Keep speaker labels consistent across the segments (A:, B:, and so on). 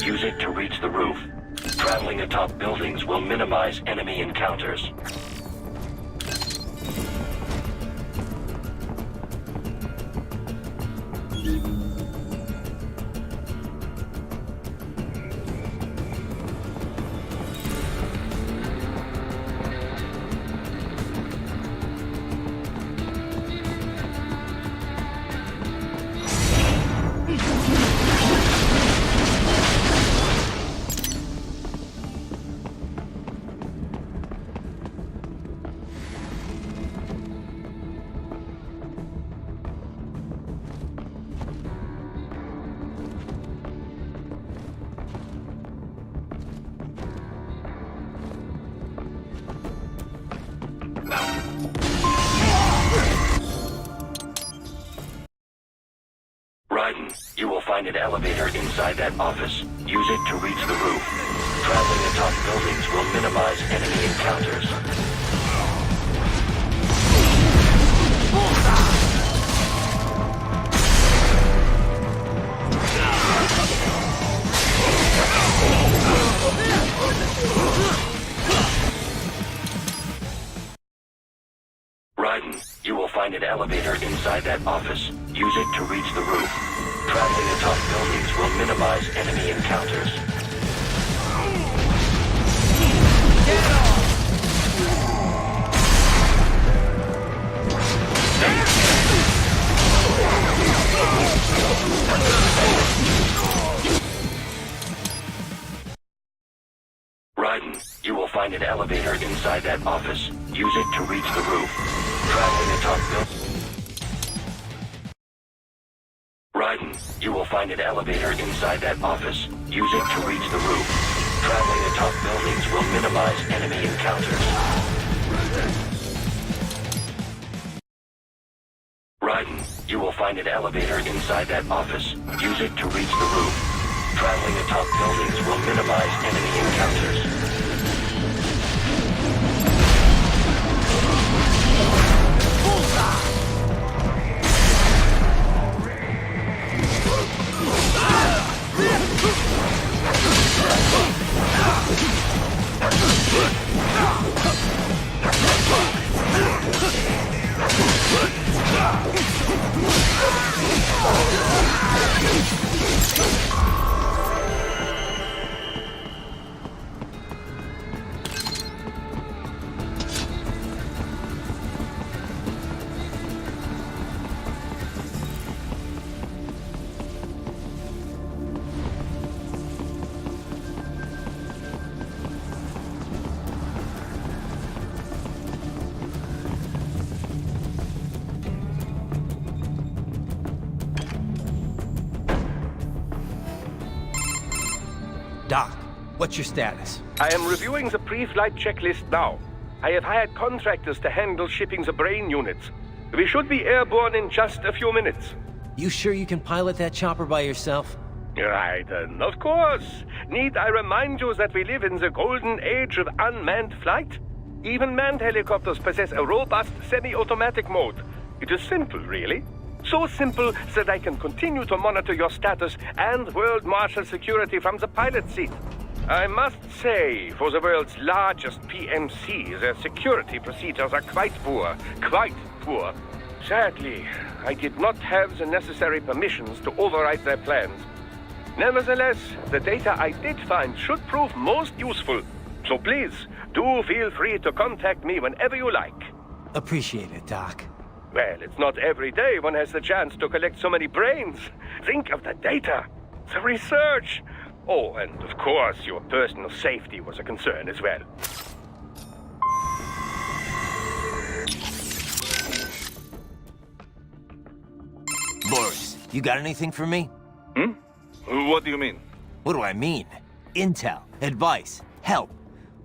A: use it to reach the roof. Traveling atop buildings will minimize enemy encounters. You will find an elevator inside that office. Use it to reach the roof. Traveling atop buildings will minimize enemy encounters. You will find an elevator inside that office. Use it to reach the roof. Traveling atop buildings will minimize enemy encounters. You will find an elevator inside that office. Use it to reach the roof. Traveling atop buildings. You will find an elevator inside that office. Use it to reach the roof. Traveling atop buildings will minimize enemy encounters. You will find an elevator inside that office. Use it to reach the roof. Traveling atop buildings will minimize enemy encounters.
B: Doc, what's your status?
C: I am reviewing the pre-flight checklist now. I have hired contractors to handle shipping the brain units. We should be airborne in just a few minutes.
B: You sure you can pilot that chopper by yourself?
C: Right, of course. Need I remind you that we live in the golden age of unmanned flight? Even manned helicopters possess a robust semi-automatic mode. It is simple, really. So simple that I can continue to monitor your status and world marshal security from the pilot seat. I must say, for the world's largest PMC, their security procedures are quite poor. Quite poor. Sadly, I did not have the necessary permissions to override their plans. Nevertheless, the data I did find should prove most useful. So please, do feel free to contact me whenever you like.
B: Appreciate it, Doc.
C: Well, it's not every day one has the chance to collect so many brains. Think of the data, the research. Oh, and of course, your personal safety was a concern as well.
B: Boris, you got anything for me?
D: What do you mean?
B: What do I mean? Intel, advice, help.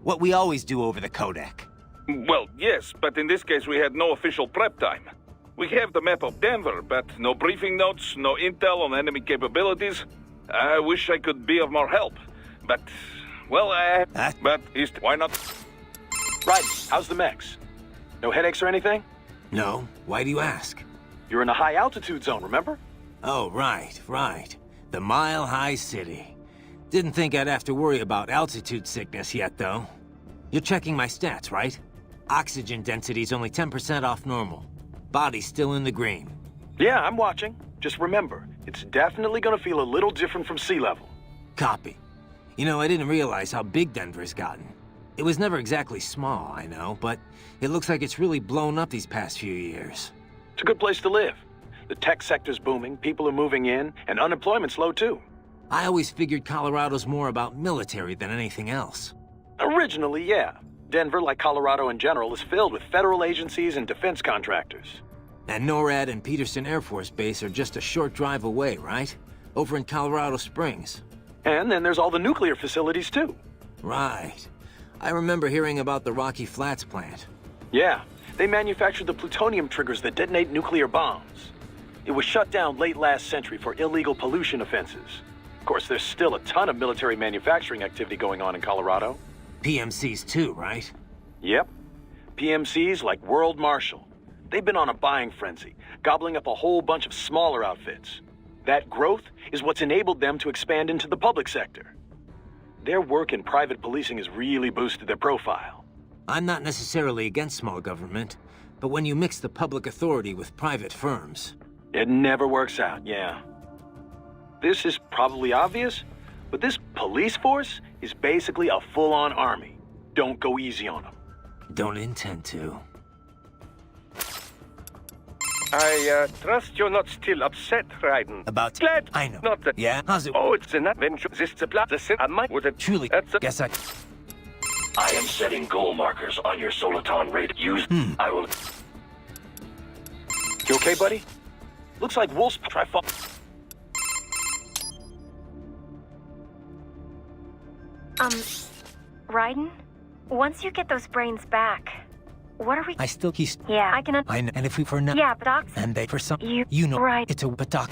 B: What we always do over the codec.
D: Well, yes, but in this case we had no official prep time. We have the map of Denver, but no briefing notes, no intel on enemy capabilities. I wish I could be of more help, but, well, why not?
E: Right, how's the mechs? No headaches or anything?
B: No, why do you ask?
E: You're in a high altitude zone, remember?
B: Oh, right. The Mile High City. Didn't think I'd have to worry about altitude sickness yet, though. You're checking my stats, right? Oxygen density's only 10% off normal. Body's still in the green.
E: Yeah, I'm watching. Just remember, it's definitely gonna feel a little different from sea level.
B: Copy. You know, I didn't realize how big Denver's gotten. It was never exactly small, I know, but it looks like it's really blown up these past few years.
E: It's a good place to live. The tech sector's booming, people are moving in, and unemployment's low too.
B: I always figured Colorado's more about military than anything else.
E: Originally, yeah. Denver, like Colorado in general, is filled with federal agencies and defense contractors.
B: And NORAD and Peterson Air Force Base are just a short drive away, right? Over in Colorado Springs.
E: And then there's all the nuclear facilities too.
B: Right. I remember hearing about the Rocky Flats plant.
E: Yeah, they manufacture the plutonium triggers that detonate nuclear bombs. It was shut down late last century for illegal pollution offenses. Of course, there's still a ton of military manufacturing activity going on in Colorado.
B: PMCs too, right?
E: Yep. PMCs like World Marshal. They've been on a buying frenzy, gobbling up a whole bunch of smaller outfits. That growth is what's enabled them to expand into the public sector. Their work in private policing has really boosted their profile.
B: I'm not necessarily against small government, but when you mix the public authority with private firms...
E: It never works out, yeah. This is probably obvious, but this police force is basically a full-on army. Don't go easy on them.
B: Don't intend to.
C: I trust you're not still upset, Raiden.
B: About...
C: Glad.
B: I know.
C: Not that...
B: Yeah? How's it...
C: Oh, it's an adventure. This is a plot. This is a might. Would it...
B: Truly,
C: That's a...
B: guess I...
A: I am setting goal markers on your Soliton radar. Use... I will...
E: You okay, buddy? Looks like Wolf's try fall.
F: Raiden? Once you get those brains back, what are we...
B: He's...
F: Yeah, I can...
B: I know, and if we for now...
F: Yeah, but Doc...
B: And they for some...
F: You
B: know...
F: right.
B: It's a... But Doc...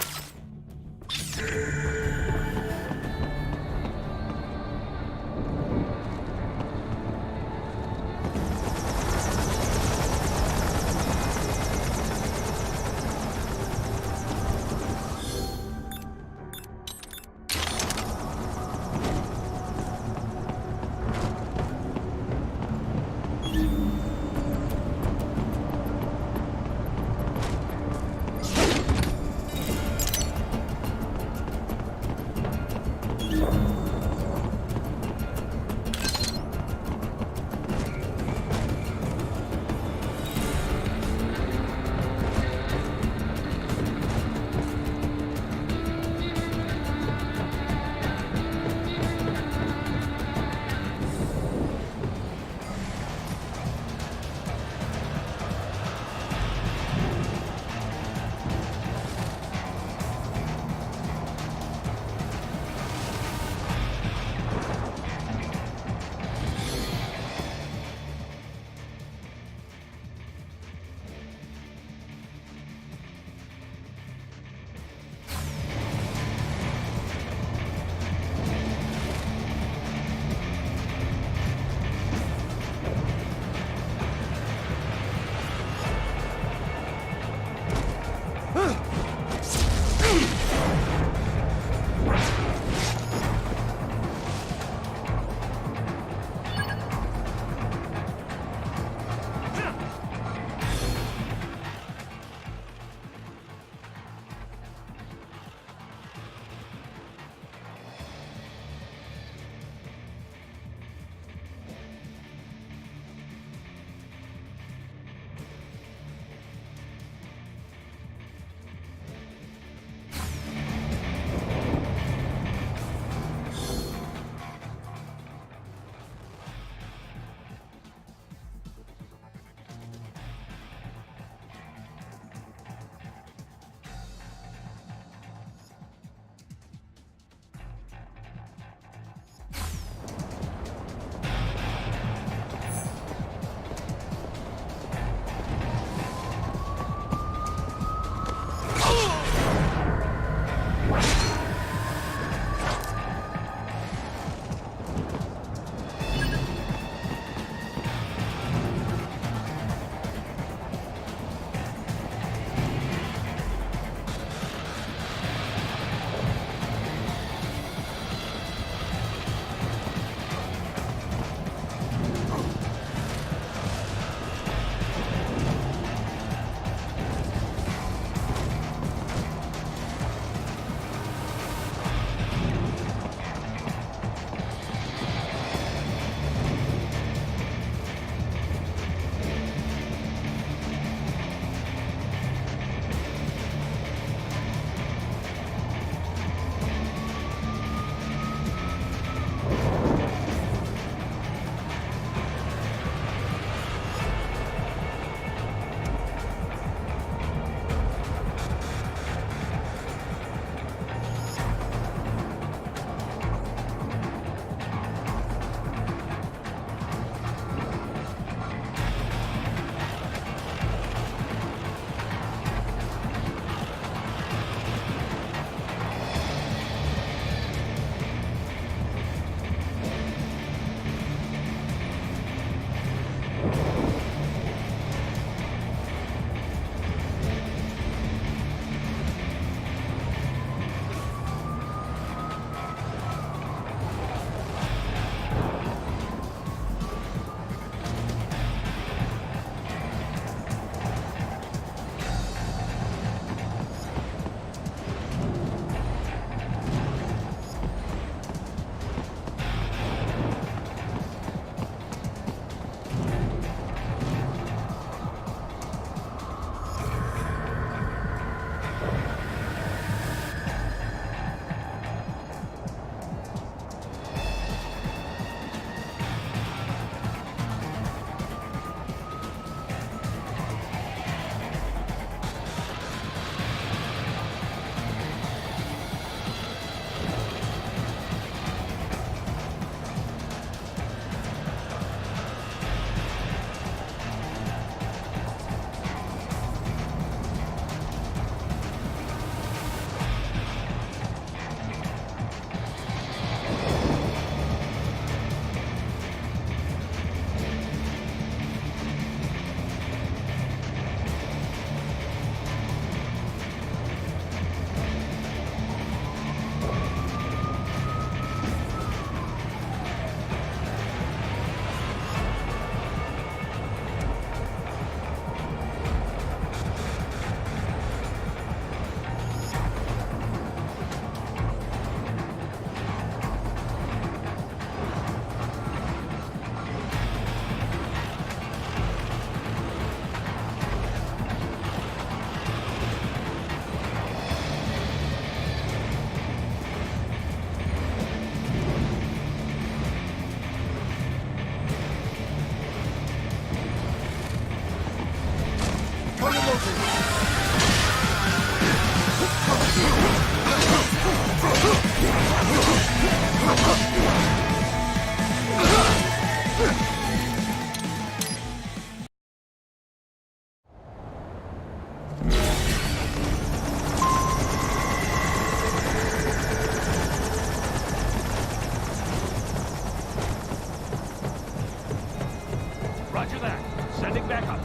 C: Roger that. Sending backup.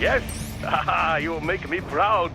C: Yes! Haha, you make me proud.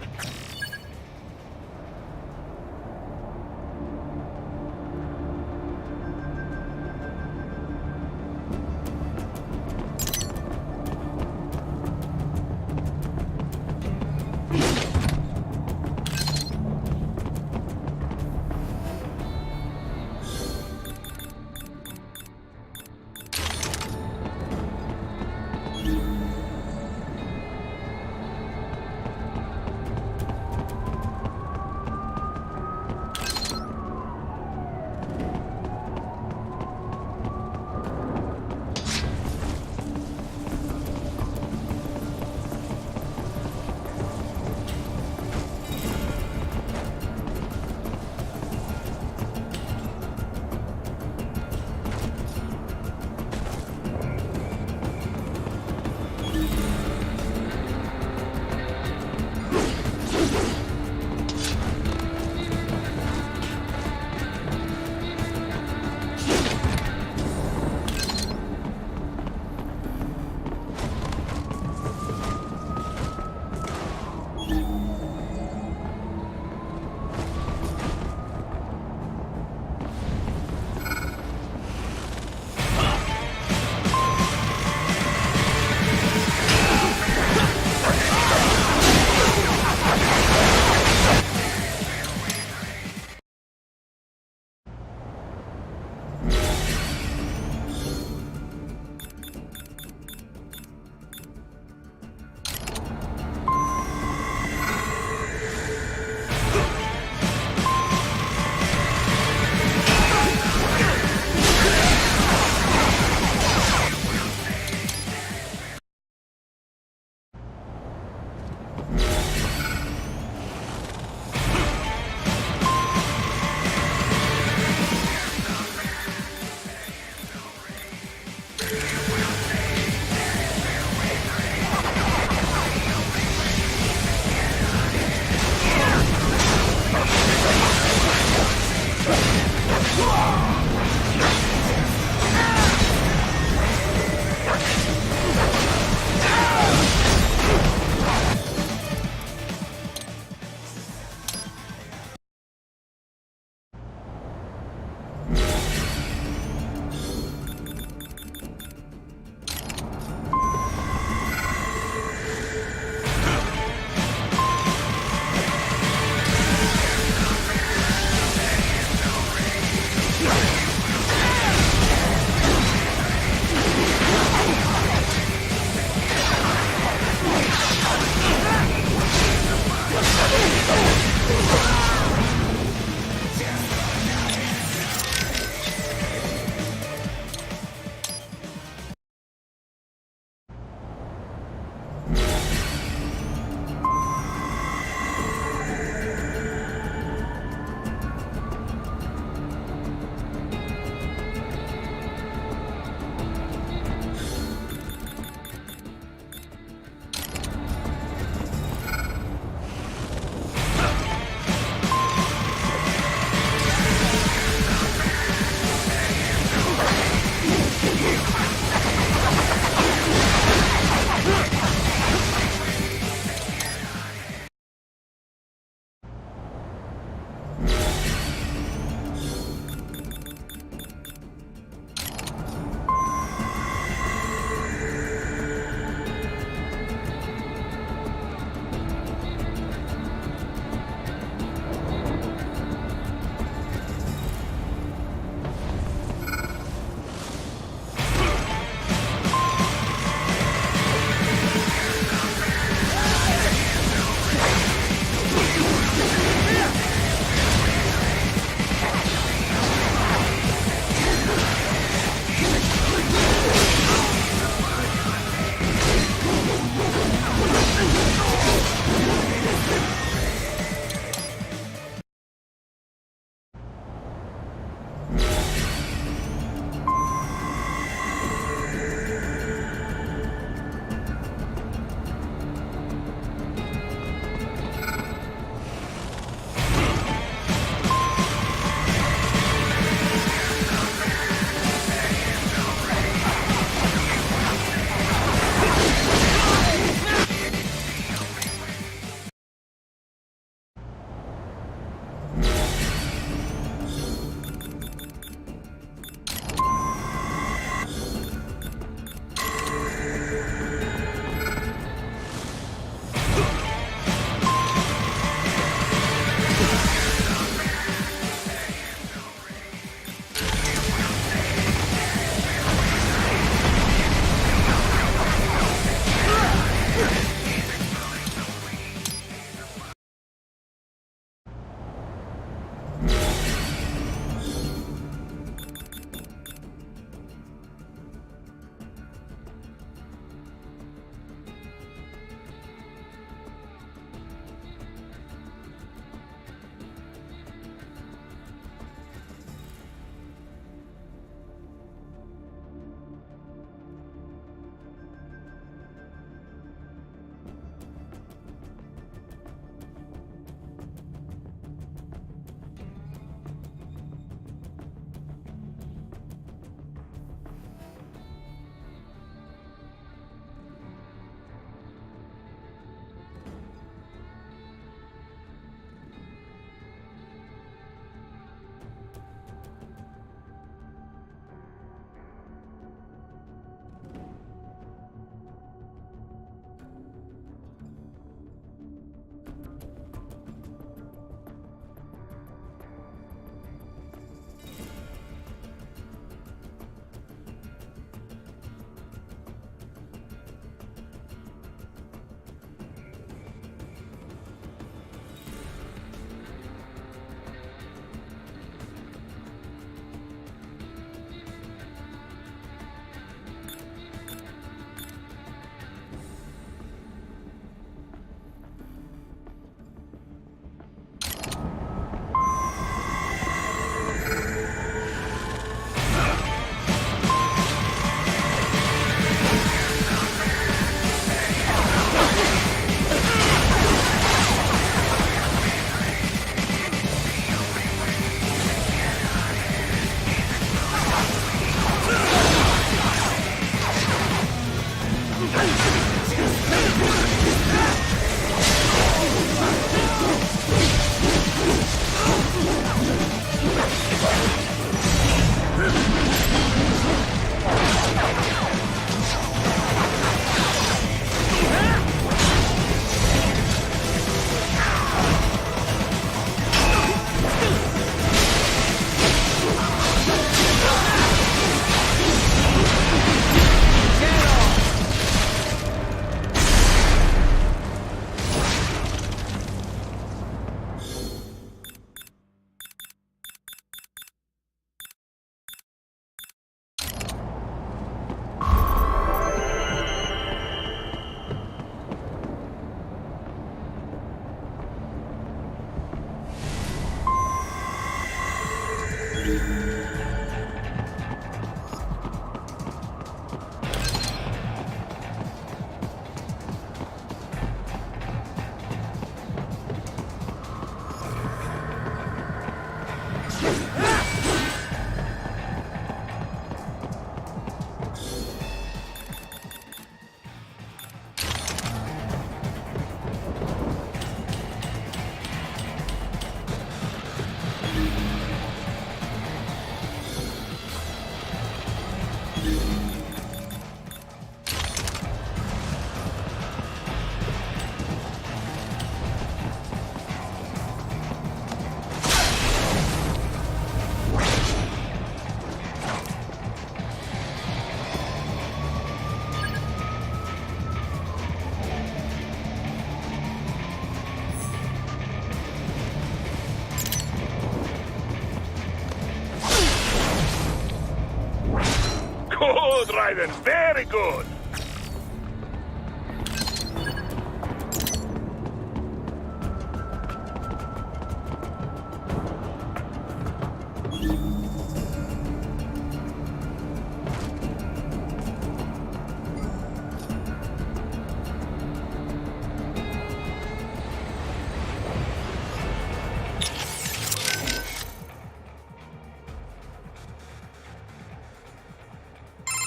C: Good, Raiden. Very good.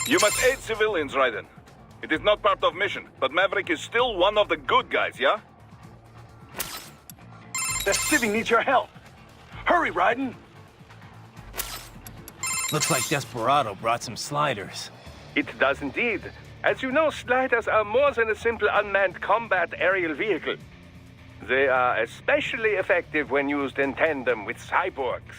D: You must aid civilians, Raiden. It is not part of mission, but Maverick is still one of the good guys, yeah?
E: That civvy needs your help. Hurry, Raiden!
B: Looks like Desperado brought some sliders.
C: It does indeed. As you know, sliders are more than a simple unmanned combat aerial vehicle. They are especially effective when used in tandem with cyborgs.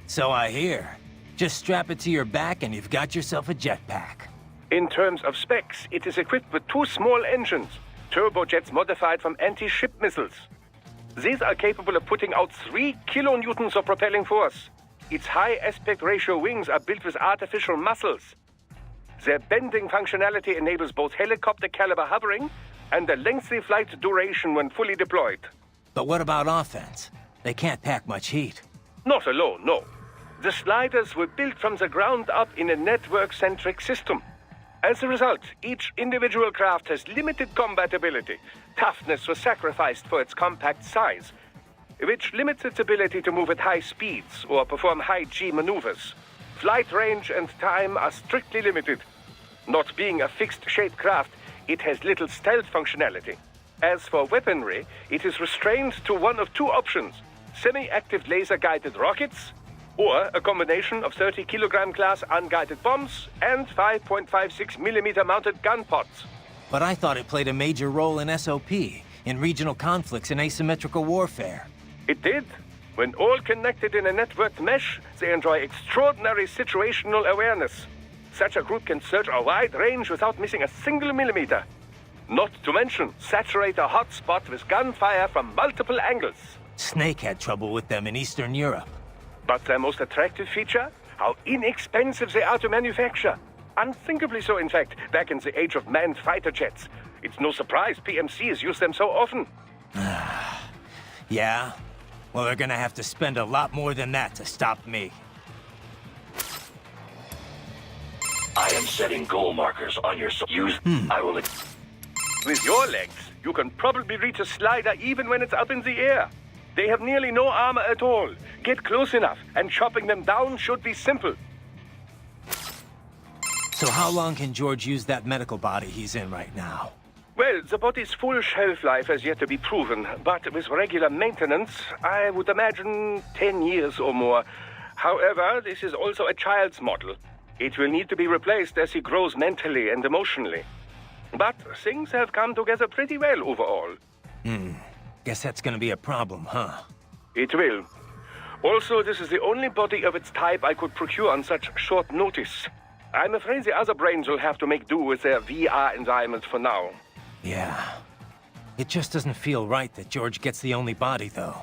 B: So I hear. Just strap it to your back and you've got yourself a jetpack.
C: In terms of specs, it is equipped with 2 small engines, turbojets modified from anti-ship missiles. These are capable of putting out 3 kilonewtons of propelling force. Its high aspect ratio wings are built with artificial muscles. Their bending functionality enables both helicopter caliber hovering and a lengthy flight duration when fully deployed.
B: But what about offense? They can't pack much heat.
C: Not alone, no. The sliders were built from the ground up in a network-centric system. As a result, each individual craft has limited combat ability. Toughness was sacrificed for its compact size, which limits its ability to move at high speeds or perform high-G maneuvers. Flight range and time are strictly limited. Not being a fixed-shape craft, it has little stealth functionality. As for weaponry, it is restrained to one of 2 options: semi-active laser-guided rockets, or a combination of 30-kilogram class unguided bombs and 5.56mm mounted gun pods.
B: But I thought it played a major role in SOP, in regional conflicts and asymmetrical warfare.
C: It did. When all connected in a networked mesh, they enjoy extraordinary situational awareness. Such a group can search a wide range without missing a single millimeter. Not to mention, saturate a hot spot with gunfire from multiple angles.
B: Snake had trouble with them in Eastern Europe.
C: But their most attractive feature? How inexpensive they are to manufacture. Unthinkably so, in fact, back in the age of manned fighter jets. It's no surprise PMCs use them so often.
B: Yeah? Well, they're gonna have to spend a lot more than that to stop me.
A: I am setting goal markers on your I will...
C: With your legs, you can probably reach a slider even when it's up in the air. They have nearly no armor at all. Get close enough, and chopping them down should be simple.
B: So how long can George use that medical body he's in right now?
C: Well, the body's full shelf life has yet to be proven, but with regular maintenance, I would imagine 10 years or more. However, this is also a child's model. It will need to be replaced as he grows mentally and emotionally. But things have come together pretty well overall.
B: Guess that's gonna be a problem, huh?
C: It will. Also, this is the only body of its type I could procure on such short notice. I'm afraid the other brains will have to make do with their VR environment for now.
B: Yeah. It just doesn't feel right that George gets the only body, though.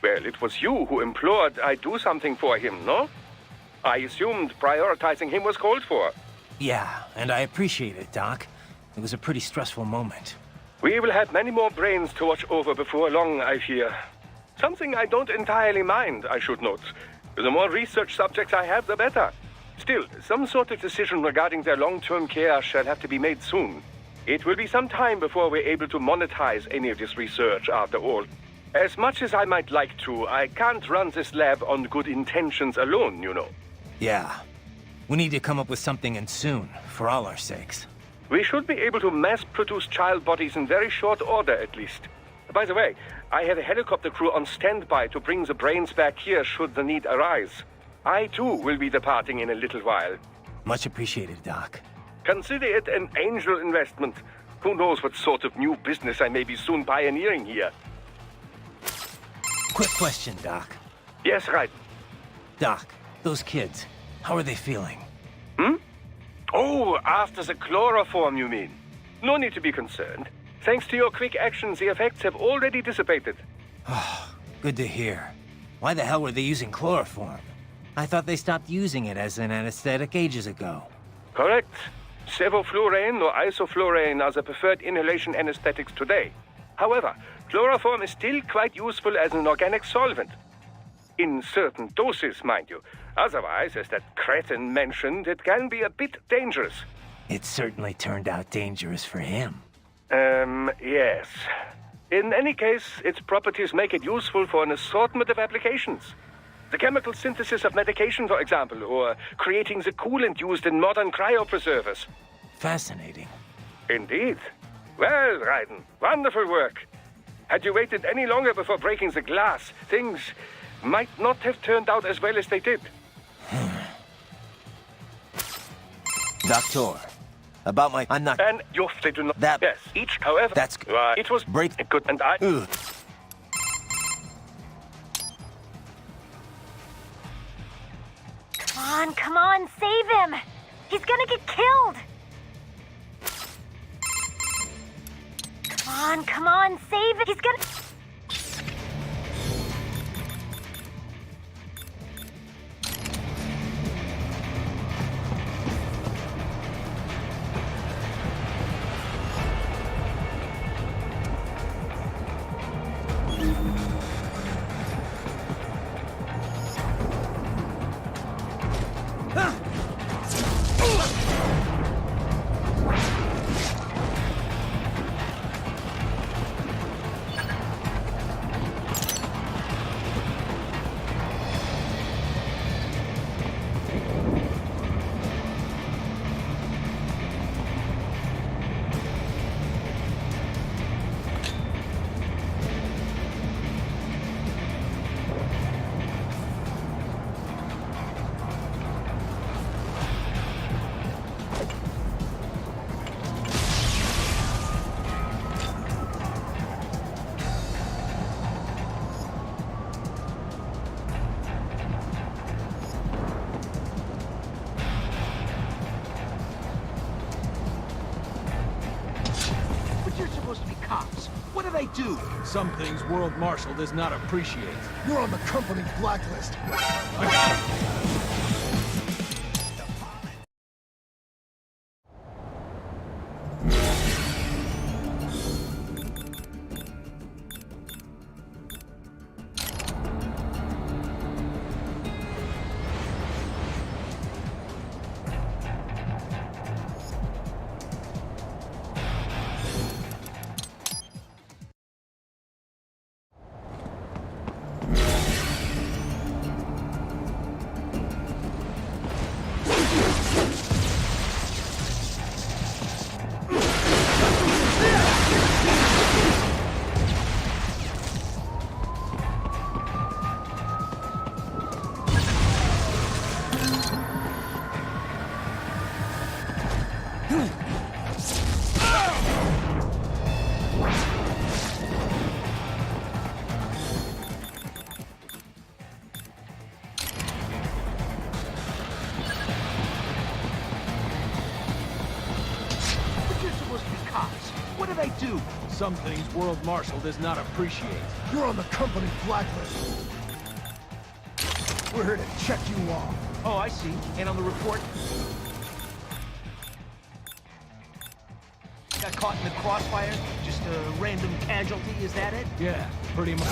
C: Well, it was you who implored I do something for him, no? I assumed prioritizing him was called for.
B: Yeah, and I appreciate it, Doc. It was a pretty stressful moment.
C: We will have many more brains to watch over before long, I fear. Something I don't entirely mind, I should note. The more research subjects I have, the better. Still, some sort of decision regarding their long-term care shall have to be made soon. It will be some time before we're able to monetize any of this research, after all. As much as I might like to, I can't run this lab on good intentions alone, you know.
B: Yeah. We need to come up with something, and soon, for all our sakes.
C: We should be able to mass-produce child bodies in very short order, at least. By the way, I have a helicopter crew on standby to bring the brains back here should the need arise. I, too, will be departing in a little while.
B: Much appreciated, Doc.
C: Consider it an angel investment. Who knows what sort of new business I may be soon pioneering here.
B: Quick question, Doc.
C: Yes, right.
B: Doc, those kids, how are they feeling?
C: Oh, after the chloroform, you mean? No need to be concerned. Thanks to your quick actions, the effects have already dissipated.
B: Good to hear. Why the hell were they using chloroform? I thought they stopped using it as an anesthetic ages ago.
C: Correct. Sevoflurane or isoflurane are the preferred inhalation anesthetics today. However, chloroform is still quite useful as an organic solvent. In certain doses, mind you. Otherwise, as that cretin mentioned, it can be a bit dangerous.
B: It certainly turned out dangerous for him.
C: Yes. In any case, its properties make it useful for an assortment of applications. The chemical synthesis of medication, for example, or creating the coolant used in modern cryopreservers.
B: Fascinating.
C: Indeed. Well, Raiden, wonderful work. Had you waited any longer before breaking the glass, things might not have turned out as well as they did.
B: Doctor, about my... I'm not...
C: And your they do not...
B: That...
C: Yes, each, however...
B: That's...
C: It was...
B: Break...
C: Good, and I...
B: Ugh.
F: Come on, save him! He's gonna get killed! Come on, save it! He's gonna...
G: What do they do?
H: Some things World Marshal does not appreciate.
G: You're on the company's blacklist.
H: I got him! What did I do? Some things World Marshal does not appreciate.
G: You're on the company blacklist. We're here to check you off.
I: Oh, I see. And on the report? Got caught in the crossfire? Just a random casualty, is that it?
H: Yeah, pretty much.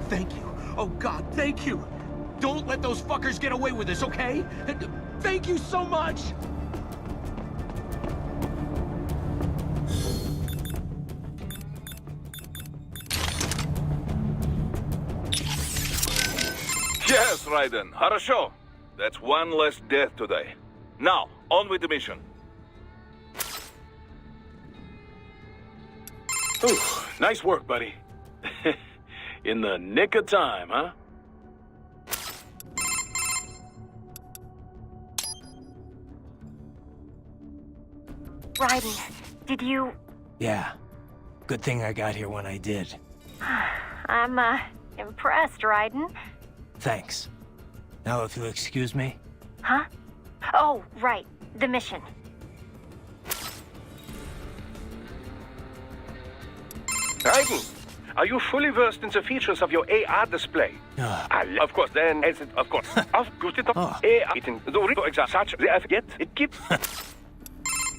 I: Thank you. Oh, God, thank you. Don't let those fuckers get away with this, okay? Thank you so much!
D: Yes, Raiden. Хорошо. That's one less death today. Now, on with the mission.
E: Ooh, nice work, buddy. In the nick of time, huh?
F: Raiden, did you...
B: Yeah. Good thing I got here when I did.
F: I'm, impressed, Raiden.
B: Thanks. Now, if you'll excuse me.
F: Huh? Oh, right. The mission.
C: Raiden, are you fully versed in the features of your AR display? Of course, then, as it, of course. Of course, it
B: Oh.
C: AR, it in the Rooftop exact such the get it keep.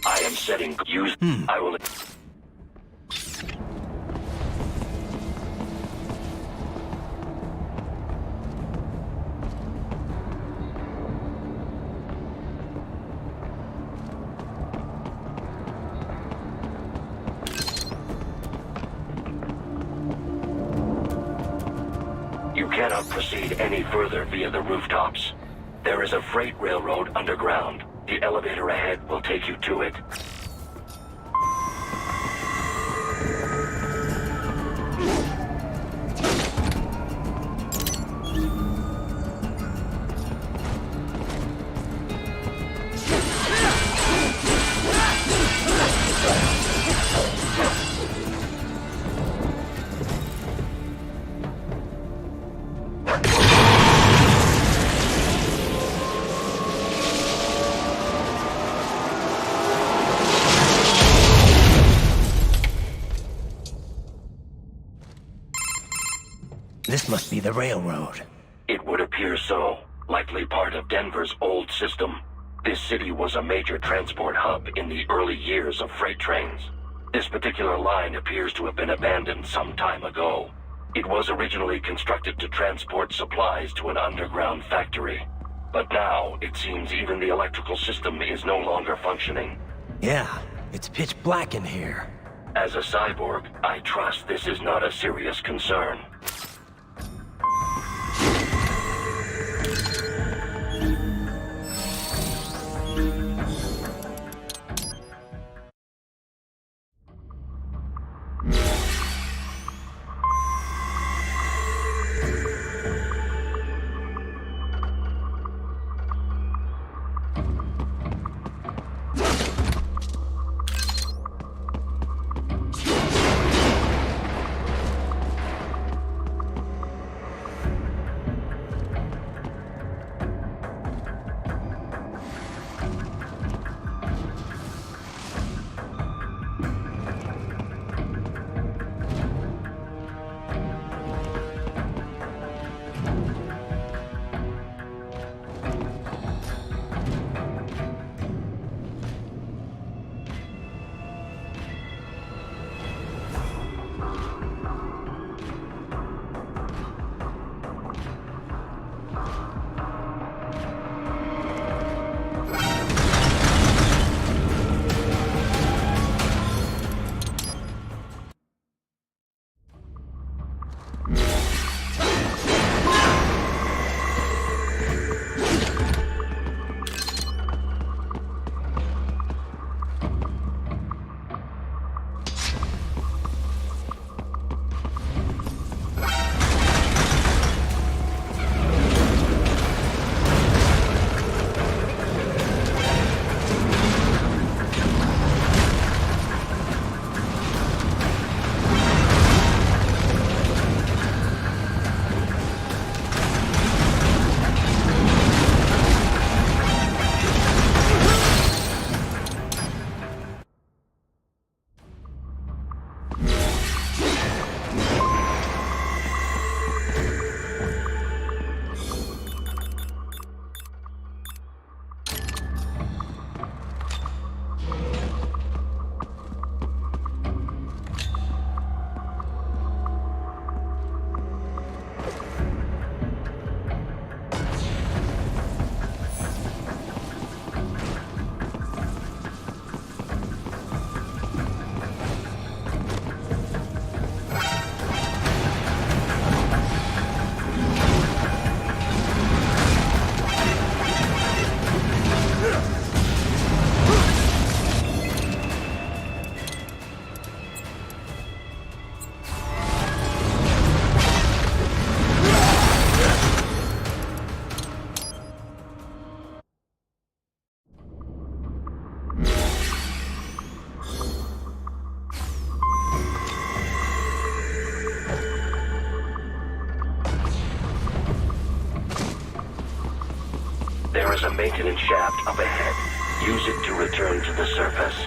A: I am setting use. I will. You cannot proceed any further via the rooftops. There is a freight railroad underground. The elevator ahead will take you to it.
B: This must be the railroad.
A: It would appear so. Likely part of Denver's old system. This city was a major transport hub in the early years of freight trains. This particular line appears to have been abandoned some time ago. It was originally constructed to transport supplies to an underground factory. But now, it seems even the electrical system is no longer functioning.
B: Yeah, it's pitch black in here.
A: As a cyborg, I trust this is not a serious concern. maintenance shaft up ahead. Use it to return to the surface.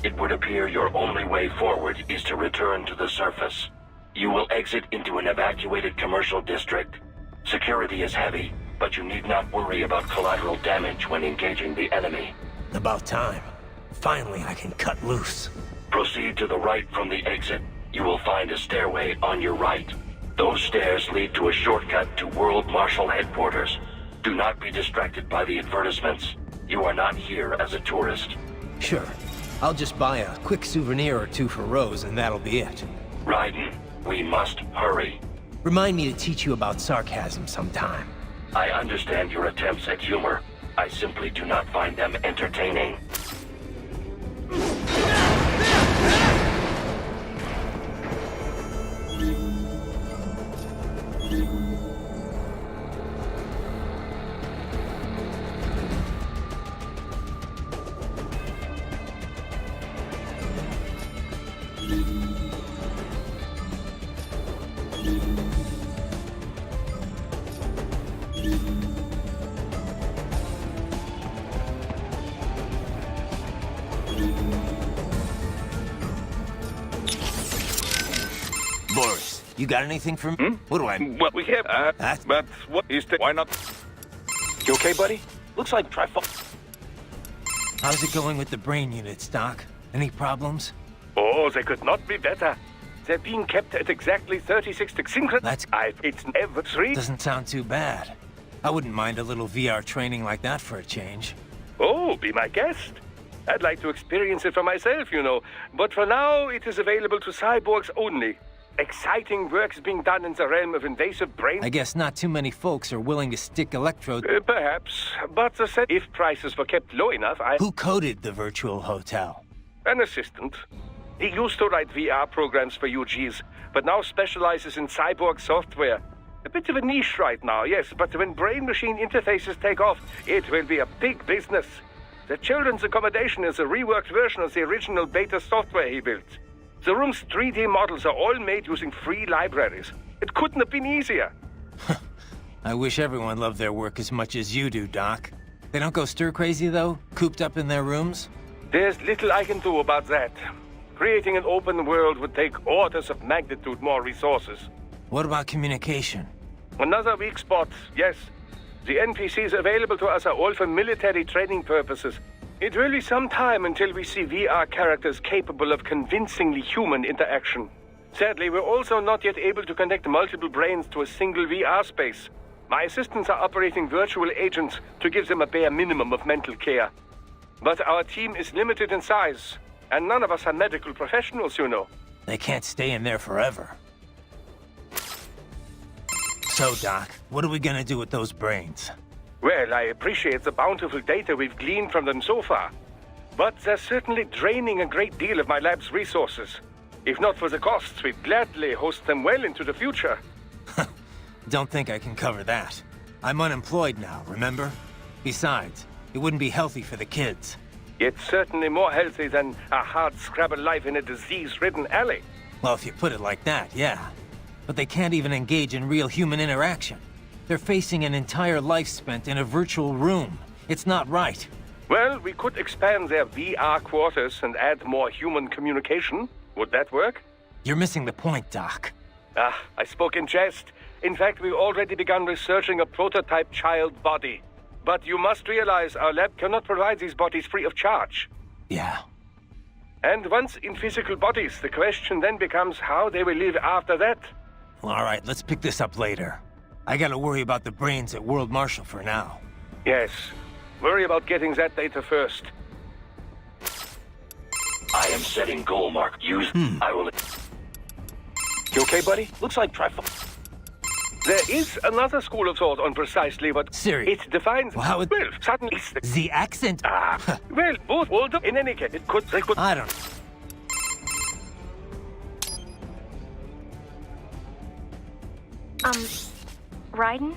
A: It would appear your only way forward is to return to the surface. You will exit into an evacuated commercial district. Security is heavy, but you need not worry about collateral damage when engaging the enemy.
B: About time. Finally, I can cut loose.
A: Proceed to the right from the exit. You will find a stairway on your right. Those stairs lead to a shortcut to World Marshal headquarters. Do not be distracted by the advertisements. You are not here as a tourist.
B: Sure. I'll just buy a quick souvenir or two for Rose, and that'll be it.
A: Raiden, we must hurry.
B: Remind me to teach you about sarcasm sometime.
A: I understand your attempts at humor. I simply do not find them entertaining.
B: Boris, you got anything for me? What do I...
D: Well, we have
B: That?
D: but what is the... Why not?
E: You okay, buddy? Looks like
B: How's it going with the brain units, Doc? Any problems?
C: Oh, they could not be better. They're being kept at exactly 36 synchron. It's never 3.
B: Doesn't sound too bad. I wouldn't mind a little VR training like that for a change.
C: Oh, be my guest. I'd like to experience it for myself, you know. But for now, it is available to cyborgs only. Exciting work is being done in the realm of invasive brain...
B: I guess not too many folks are willing to stick electrodes...
C: perhaps. But if prices were kept low enough,
B: Who coded the virtual hotel?
C: An assistant. He used to write VR programs for UGs, but now specializes in cyborg software. A bit of a niche right now, yes, but when brain-machine interfaces take off, it will be a big business. The children's accommodation is a reworked version of the original beta software he built. The room's 3D models are all made using free libraries. It couldn't have been easier.
B: I wish everyone loved their work as much as you do, Doc. They don't go stir-crazy, though? Cooped up in their rooms?
C: There's little I can do about that. Creating an open world would take orders of magnitude more resources.
B: What about communication?
C: Another weak spot, yes. The NPCs available to us are all for military training purposes. It will be some time until we see VR characters capable of convincingly human interaction. Sadly, we're also not yet able to connect multiple brains to a single VR space. My assistants are operating virtual agents to give them a bare minimum of mental care. But our team is limited in size, and none of us are medical professionals, you know.
B: They can't stay in there forever. So, Doc, what are we gonna do with those brains?
C: Well, I appreciate the bountiful data we've gleaned from them so far. But they're certainly draining a great deal of my lab's resources. If not for the costs, we'd gladly host them well into the future.
B: Don't think I can cover that. I'm unemployed now, remember? Besides, it wouldn't be healthy for the kids.
C: It's certainly more healthy than a hard-scrabble life in a disease-ridden alley.
B: Well, if you put it like that, yeah. But they can't even engage in real human interaction. They're facing an entire life spent in a virtual room. It's not right.
C: Well, we could expand their VR quarters and add more human communication. Would that work?
B: You're missing the point, Doc.
C: Ah, I spoke in jest. In fact, we've already begun researching a prototype child body. But you must realize our lab cannot provide these bodies free of charge.
B: Yeah.
C: And once in physical bodies, the question then becomes how they will live after that.
B: Well, all right, let's pick this up later. I gotta worry about the brains at World Marshal for now.
C: Yes. Worry about getting that data first.
A: I am setting goal mark. Use. I will.
E: You okay, buddy? Looks like
C: There is another school of thought on precisely what
B: Siri.
C: it defines.
B: Well, how would...
C: Well, suddenly it's
B: The accent?
C: well, both hold up. In any case, they could.
B: I don't...
F: Raiden?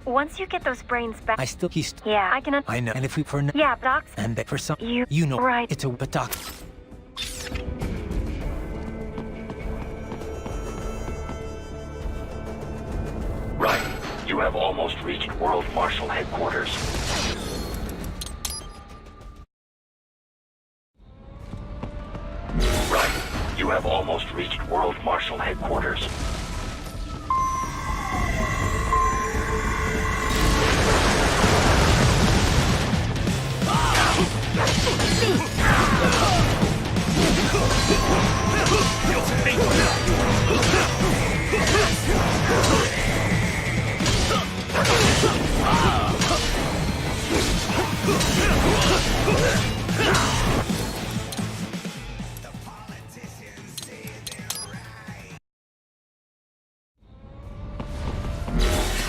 F: Once you get those brains back...
B: He's...
F: Yeah, I can...
B: I know. And if we... For...
F: Yeah, Doc...
B: And that for some...
F: You
B: know...
F: right.
B: It's a... But Doc...
A: Right. You have almost reached World Marshal headquarters. Right. You have almost reached World Marshal headquarters.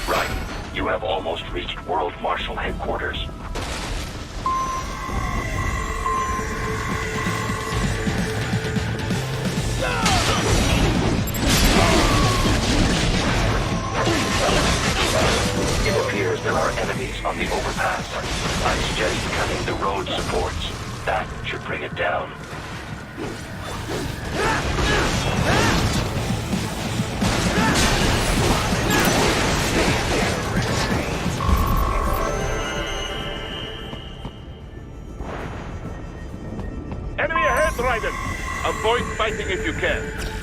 A: Right. You have almost reached World Marshal headquarters. It appears there are enemies on the overpass. I suggest cutting the road supports. That should bring it down.
D: Enemy ahead, Raiden! Avoid fighting if you can.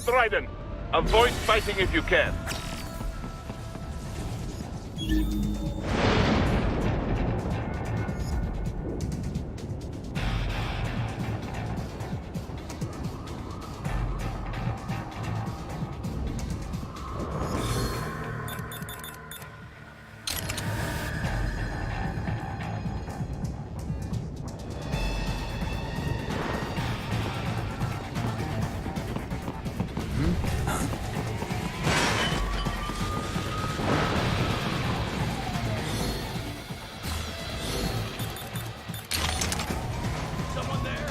D: Dryden. Avoid fighting if you can.
H: Someone there?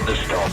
A: The stop.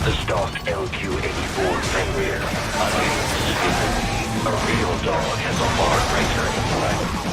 A: The stock LQ-84 Fenrir. Unable to speak. A real dog has a far greater intellect.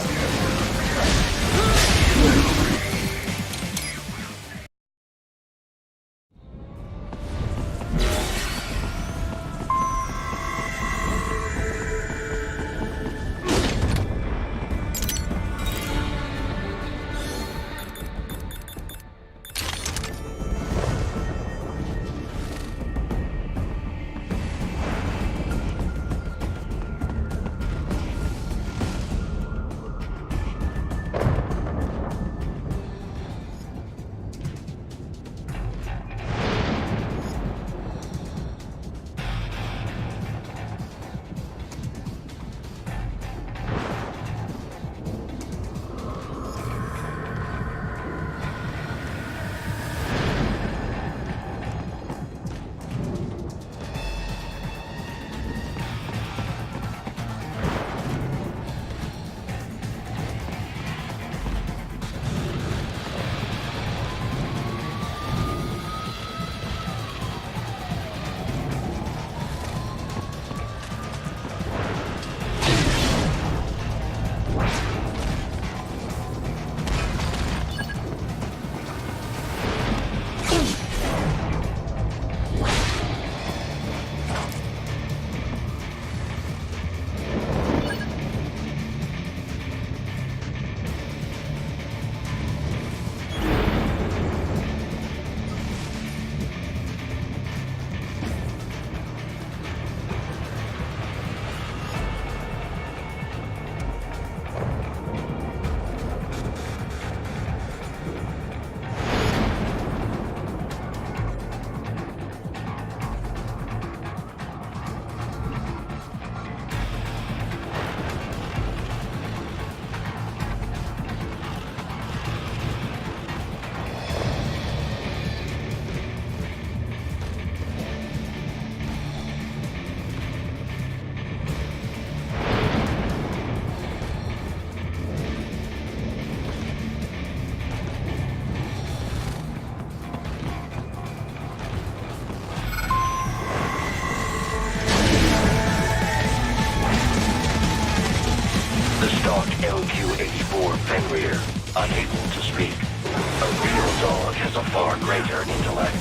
A: The stalked LQ-84 Fenrir, unable to speak. A real dog has a far greater intellect.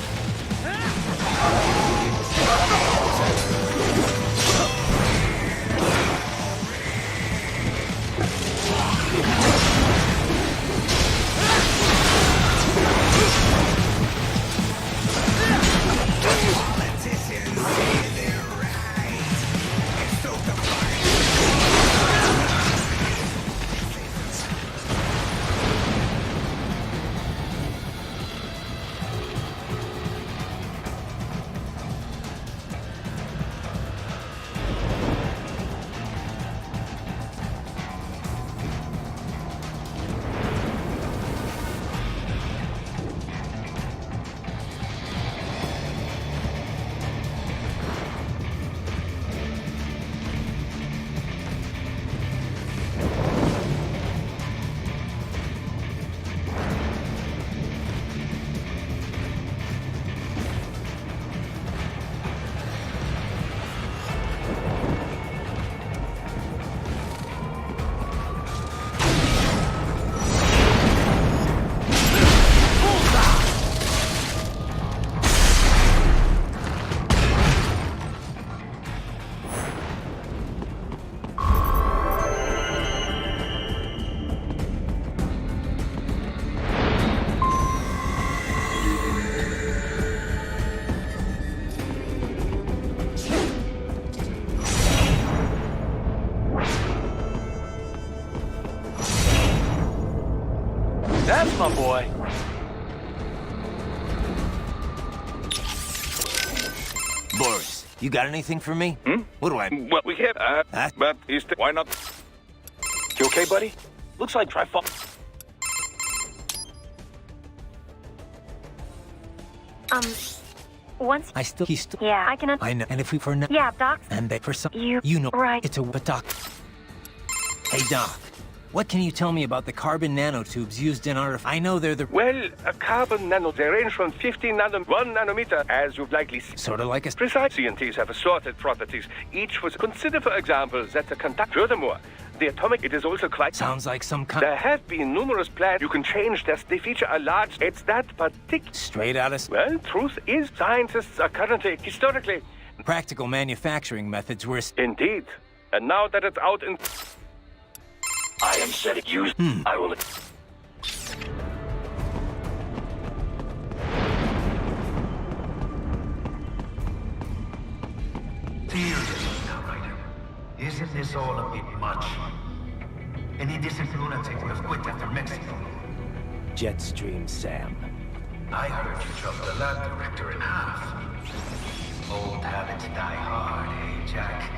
E: That's my boy.
B: Boris, you got anything for me? What do I...
D: Well, we have, but why not?
E: You okay, buddy? Looks like try fall.
F: Once...
B: He's still...
F: Yeah, I can...
B: I know. And if we for now...
F: Yeah, Doc.
B: And they for some...
F: You
B: know...
F: Right.
B: It's a... But Doc... Hey, Doc. What can you tell me about the carbon nanotubes used in our... I know they're the...
C: Well, a carbon nano, they range from 1 nanometer, as you've likely seen.
B: Sort of like a...
C: Precise CNTs have assorted properties. Each was... Consider, for example, that the conduct... Furthermore, the atomic, it is also quite...
B: Sounds like some kind...
C: There have been numerous plans. You can change this. They feature a large... It's that particular...
B: Straight out of...
C: Well, truth is, scientists are currently, historically...
B: Practical manufacturing methods were...
C: Indeed. And now that it's out in...
A: I am setting you. I will.
I: Seriously now, Ryder. Isn't this all a bit much? Any decent lunatic would have quit after Mexico.
B: Jetstream, Sam.
I: I heard you chopped the lab director in half. Old habits die hard, eh, Jack?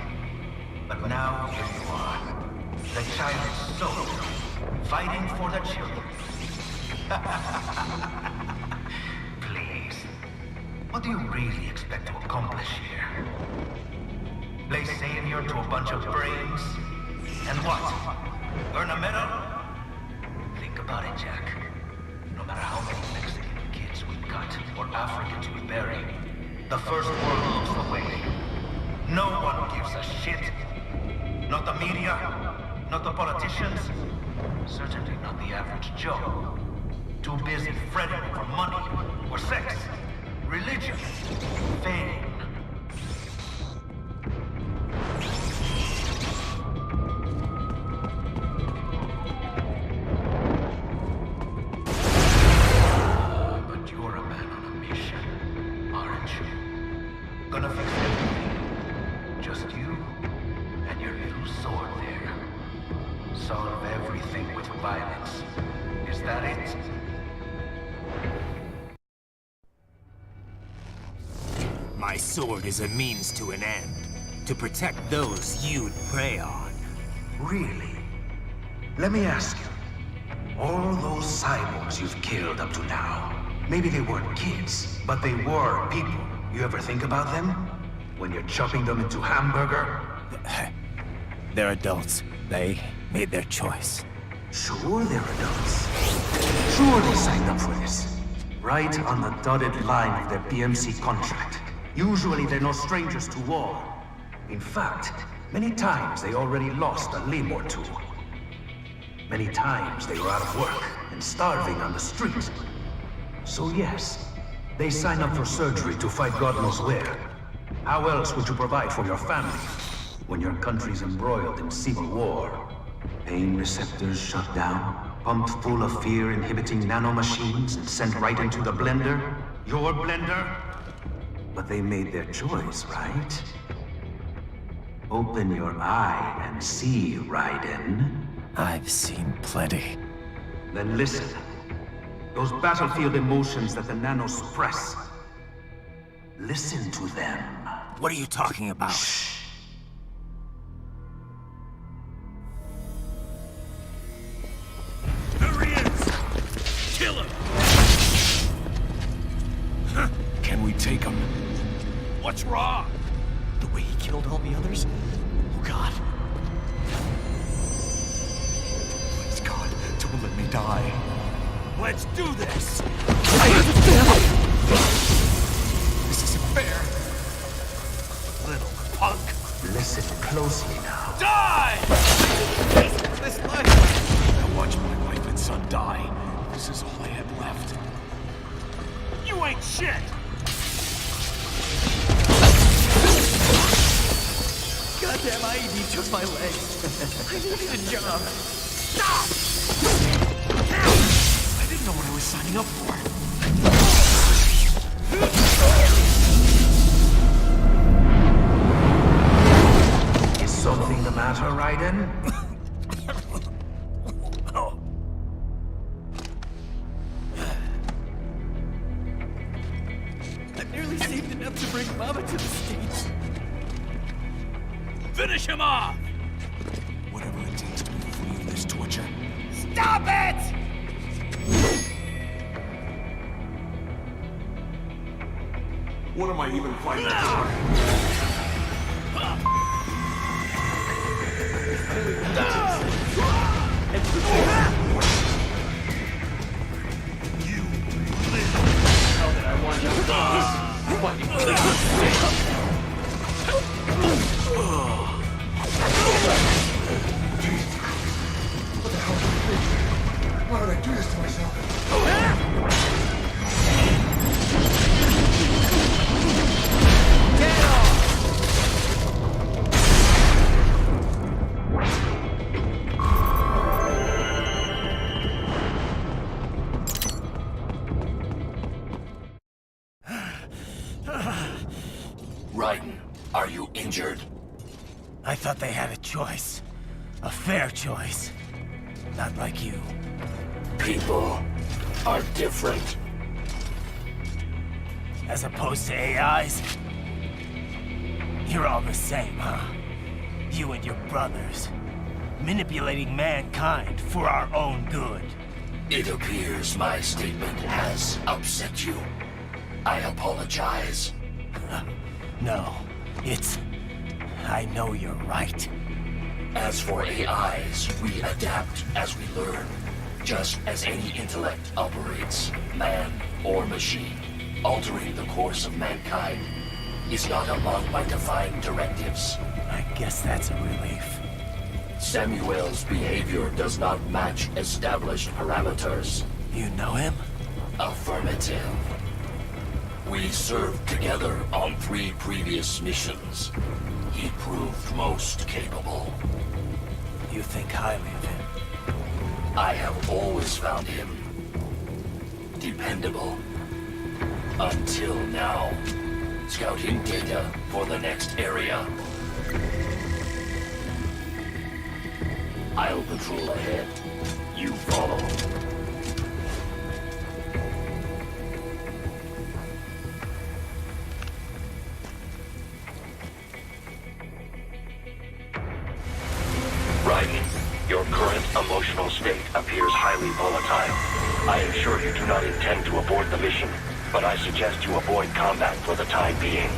I: But now here you are. The child is sold, fighting for the children. Please, what do you really expect to accomplish here? Play savior to a bunch of brains? And what? Earn a medal? Think about it, Jack. No matter how many Mexican kids we cut or Africans we bury, the first world looks away. No one gives a shit. Not the media. Not the politicians, certainly not the average Joe. Too busy fretting over money, or sex, religion, fame. But you're a man on a mission, aren't you? Gonna fix everything. Just you and your little sword there. Solve everything with violence. Is that it?
B: My sword is a means to an end. To protect those you'd prey on.
I: Really? Let me ask you. All those cyborgs you've killed up to now, maybe they weren't kids, but they were people. You ever think about them? When you're chopping them into hamburger?
B: They're adults. They made their choice.
I: Sure they're adults. Sure they signed up for this. Right on the dotted line of their PMC contract. Usually they're no strangers to war. In fact, many times they already lost a limb or two. Many times they were out of work and starving on the street. So yes, they sign up for surgery to fight God knows where. How else would you provide for your family when your country's embroiled in civil war? Pain receptors shut down, pumped full of fear-inhibiting nanomachines and sent right into the blender? Your blender? But they made their choice, right? Open your eye and see, Raiden.
B: I've seen plenty.
I: Then listen. Those battlefield emotions that the nanos suppress. Listen to them.
B: What are you talking about?
I: Shh.
H: There he is! Kill him!
J: Can we take him?
H: What's wrong?
J: The way he killed all the others? Oh God. Please God, don't let me die.
H: Let's do this!
J: This isn't fair.
H: Little punk!
I: Listen closely now.
H: Die!
J: This life. I watched my wife and son die. This is all I had left.
H: You ain't shit!
J: Goddamn IED took my legs. I needed a job.
H: Stop!
J: I didn't know what I was signing up for.
I: Is something the matter, Raiden?
J: I've nearly saved enough to bring Mama to the States.
H: Finish him off!
J: Whatever it takes to be free of this torture.
H: Stop it!
J: What am I even fighting for?
H: You live! Now that I want you
G: What the hell is this? Why did I do this to myself?
A: Raiden, are you injured?
B: I thought they had a choice. A fair choice. Not like you.
A: People are different.
B: As opposed to AIs? You're all the same, huh? You and your brothers. Manipulating mankind for our own good.
A: It appears my statement has upset you. I apologize.
B: No, it's... I know you're right.
A: As for AIs, we adapt as we learn. Just as any intellect operates, man or machine. Altering the course of mankind is not among my defined directives.
B: I guess that's a relief.
A: Samuel's behavior does not match established parameters.
B: You know him?
A: Affirmative. We served together on 3 previous missions. He proved most capable.
B: You think highly of him?
A: I have always found him dependable. Until now. Scouting data for the next area. I'll patrol ahead. You follow. Raiden, your current emotional state appears highly volatile. I am sure you do not intend to abort the mission, but I suggest you avoid combat for the time being.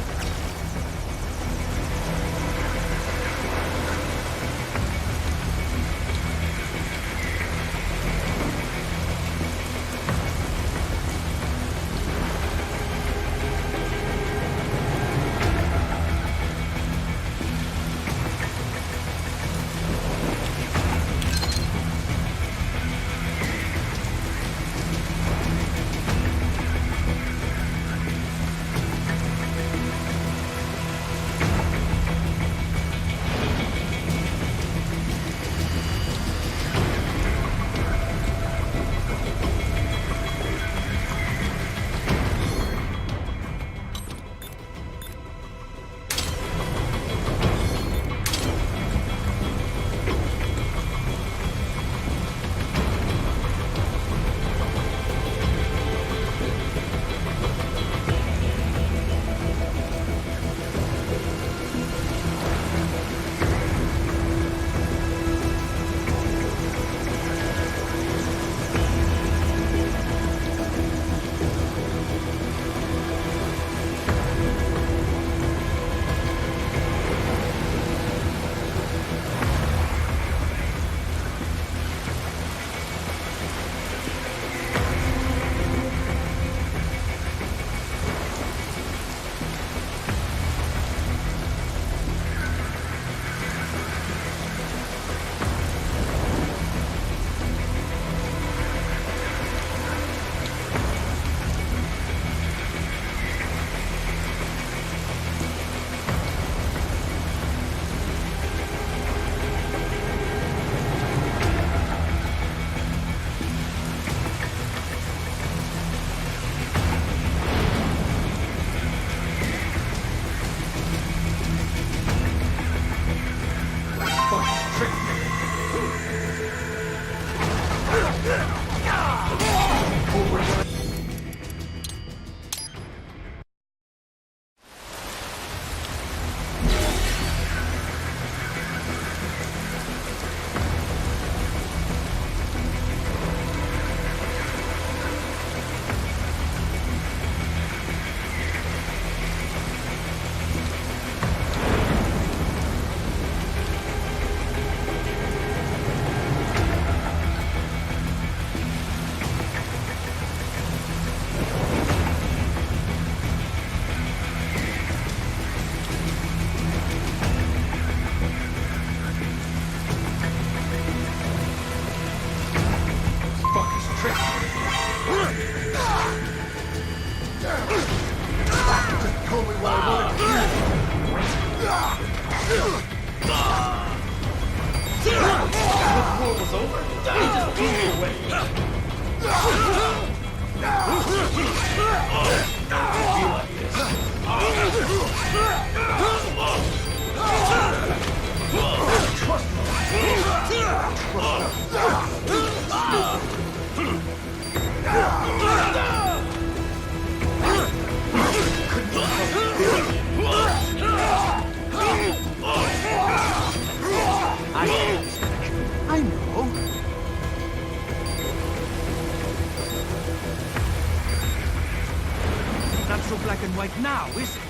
H: right now, is it?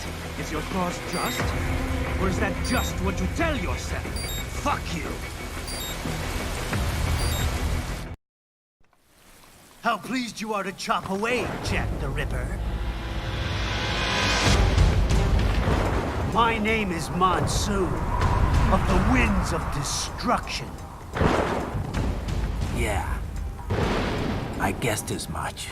H: Is your cause just? Or is that just what you tell yourself? Fuck you!
K: How pleased you are to chop away, Jack the Ripper. My name is Monsoon, of the Winds of Destruction.
B: Yeah. I guessed as much.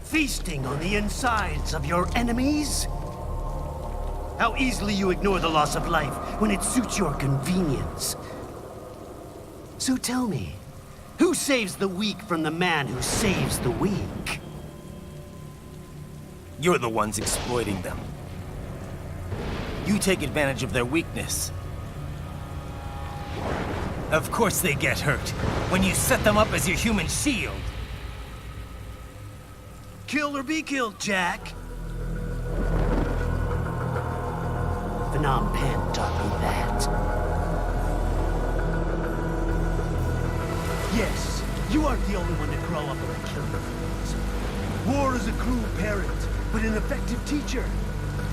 K: Feasting on the insides of your enemies? How easily you ignore the loss of life when it suits your convenience. So tell me, who saves the weak from the man who saves the weak?
B: You're the ones exploiting them. You take advantage of their weakness. Of course they get hurt when you set them up as your human shield.
K: Kill or be killed, Jack. Phnom Penh taught me that.
G: Yes, you aren't the only one to grow up with a killer phase. War is a cruel parent, but an effective teacher.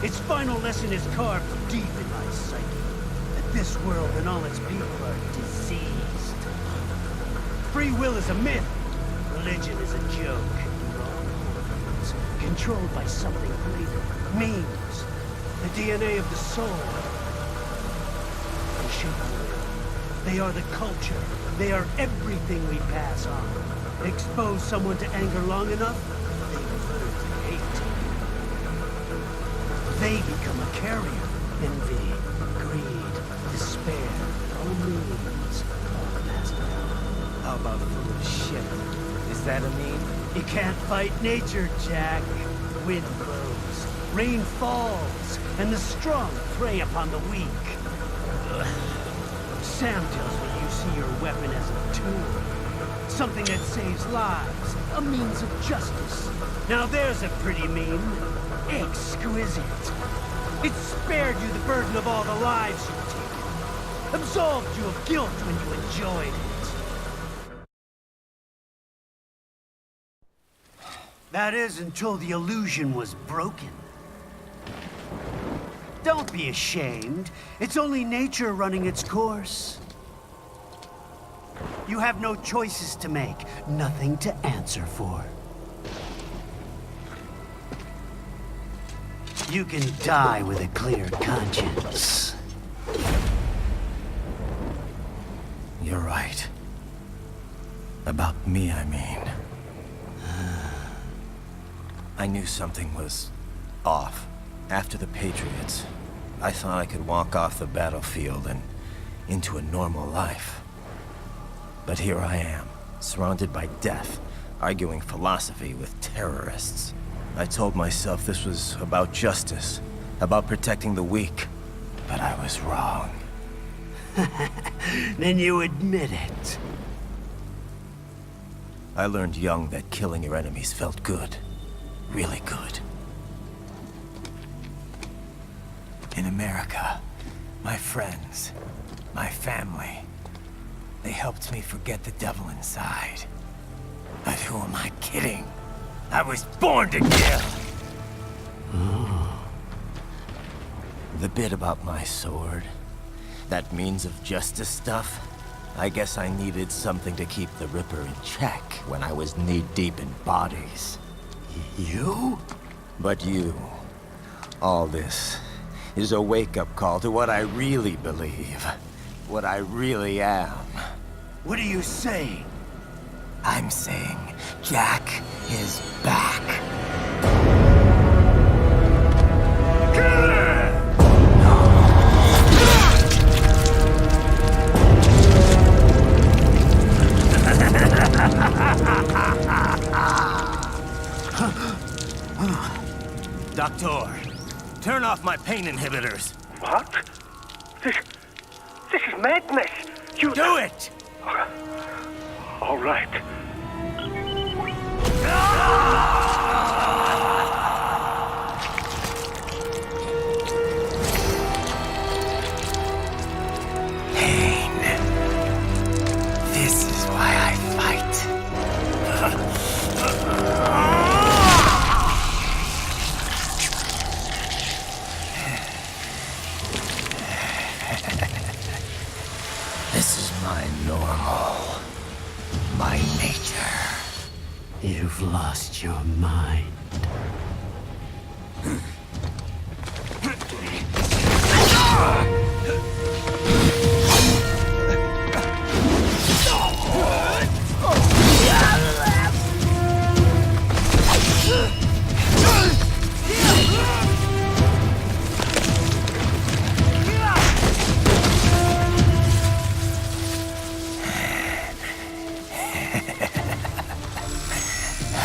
G: Its final lesson is carved deep in my psyche. That this world and all its people are diseased. Free will is a myth. Religion is a joke. Controlled by something greater. Memes. The DNA of the soul. They shape our will. They are the culture. They are everything we pass on. Expose someone to anger long enough, they learn to hate. They become a carrier. Envy, greed, despair, all means, all passed down.
B: How about full of shit? Is that a meme?
K: You can't fight nature, Jack. Wind blows, rain falls, and the strong prey upon the weak. Ugh. Sam tells me you see your weapon as a tool. Something that saves lives, a means of justice. Now there's a pretty meme. Exquisite. It spared you the burden of all the lives you've taken. Absolved you of guilt when you enjoyed it. That is until the illusion was broken. Don't be ashamed. It's only nature running its course. You have no choices to make, nothing to answer for. You can die with a clear conscience.
B: You're right. About me, I mean. I knew something was off. After the Patriots, I thought I could walk off the battlefield and into a normal life. But here I am, surrounded by death, arguing philosophy with terrorists. I told myself this was about justice, about protecting the weak, but I was wrong.
K: Then you admit it.
B: I learned young that killing your enemies felt good. Really good. In America, my friends, my family, they helped me forget the devil inside. But who am I kidding? I was born to kill! The bit about my sword, that means of justice stuff, I guess I needed something to keep the Ripper in check when I was knee-deep in bodies.
K: You?
B: But you, all this, is a wake-up call to what I really believe. What I really am.
K: What are you saying?
B: I'm saying Jack is back. pain inhibitors.
C: What? This is madness. You
B: do it!
C: All right.
B: Pain. This is why I fight. This is my normal. My nature.
K: You've lost your mind.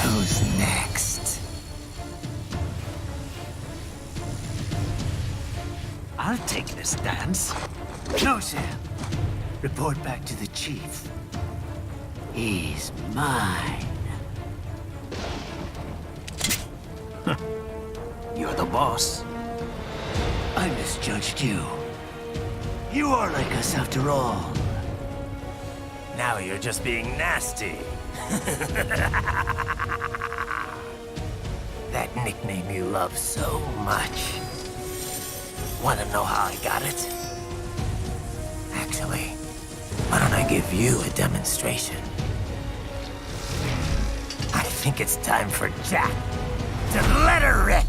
B: Who's next?
K: I'll take this dance. No, Sam. Report back to the chief. He's mine. You're the boss. I misjudged you. You are like us after all.
B: Now you're just being nasty. That nickname you love so much. Want to know how I got it? Actually, why don't I give you a demonstration? I think it's time for Jack to let her rip.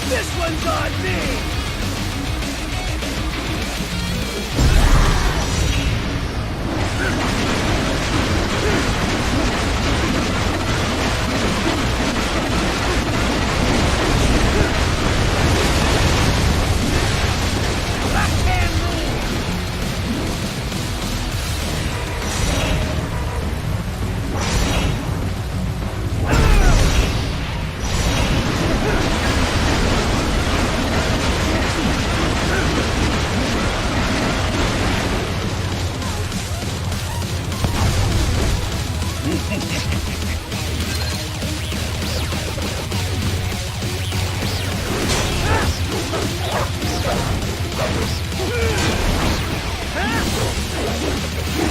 K: This one's on me!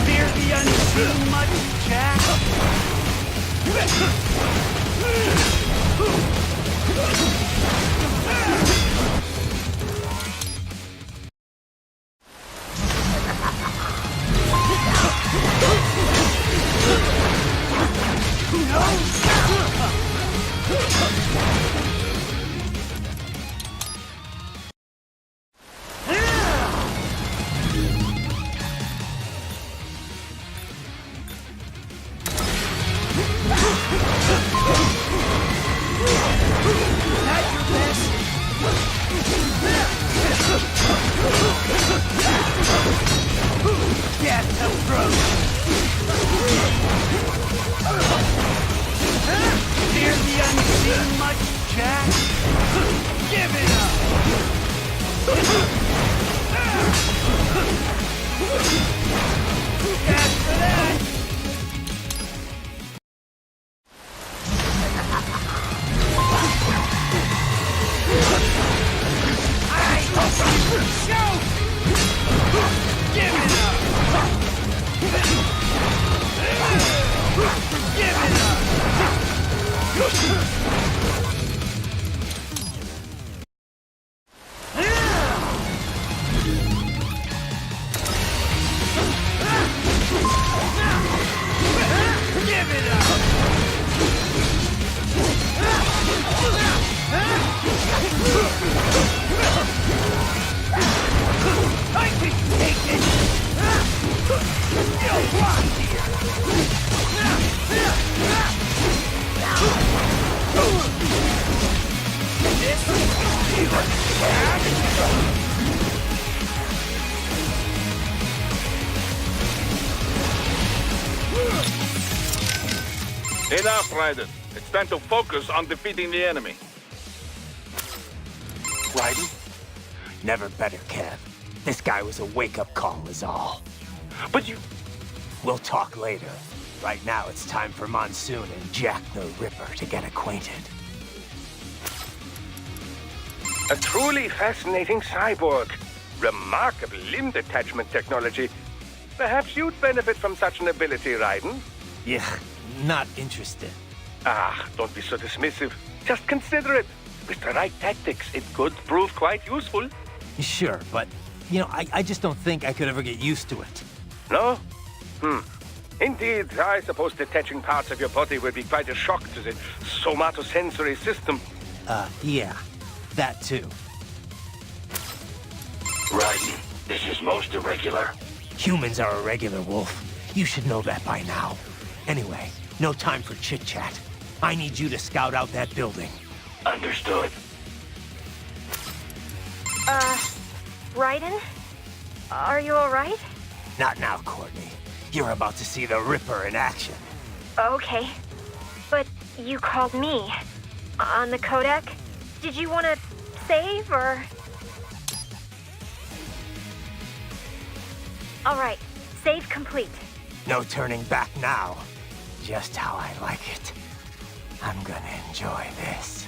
K: Fear the unseen much, Jack? Death approach! Fear the unseen much, Jack? Give it up! As for that! Shoot! Give it up! Give it up! Give it up! I can take it! You'll rot here! This is
D: Enough, Raiden. It's time to focus on defeating the enemy.
B: Raiden? Never better, Kev. This guy was a wake-up call is all.
E: But you...
B: We'll talk later. Right now, it's time for Monsoon and Jack the Ripper to get acquainted.
C: A truly fascinating cyborg. Remarkable limb detachment technology. Perhaps you'd benefit from such an ability, Raiden?
B: Yeah, not interested.
C: Ah, don't be so dismissive. Just consider it. With the right tactics, it could prove quite useful.
B: Sure, but, you know, I just don't think I could ever get used to it.
C: No? Indeed, I suppose detaching parts of your body would be quite a shock to the somatosensory system.
B: Yeah, that too.
A: Raiden, this is most irregular.
B: Humans are irregular, Wolf. You should know that by now. Anyway, no time for chit-chat. I need you to scout out that building.
A: Understood.
F: Raiden? Are you alright?
B: Not now, Courtney. You're about to see the Ripper in action.
F: Okay. But you called me. On the codec? Did you want to save, or...? Alright. Save complete.
B: No turning back now. Just how I like it. I'm gonna enjoy this.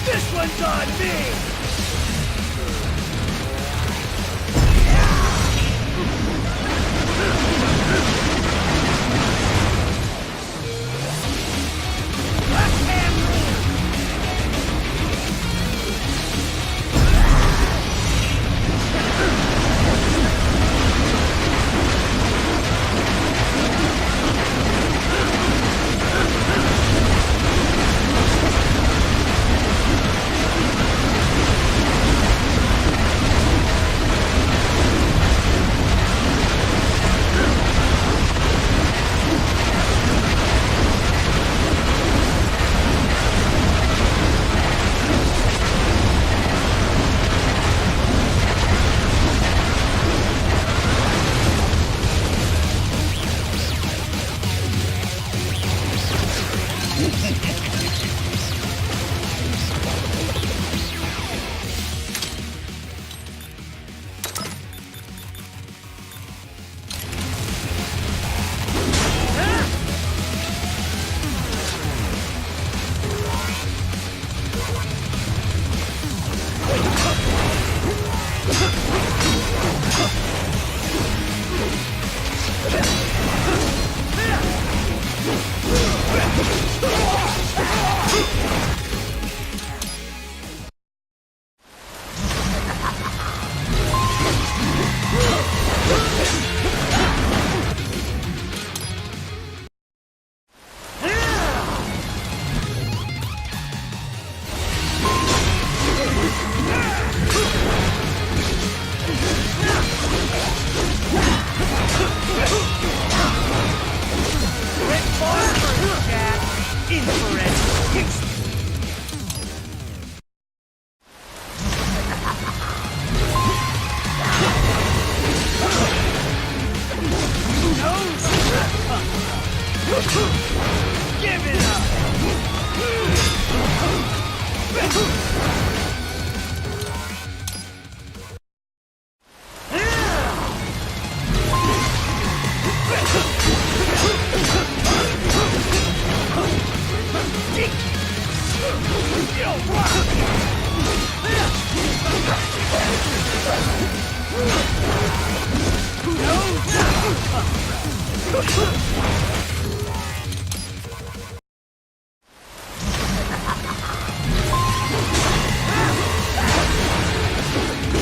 K: This one's on me! Give it up!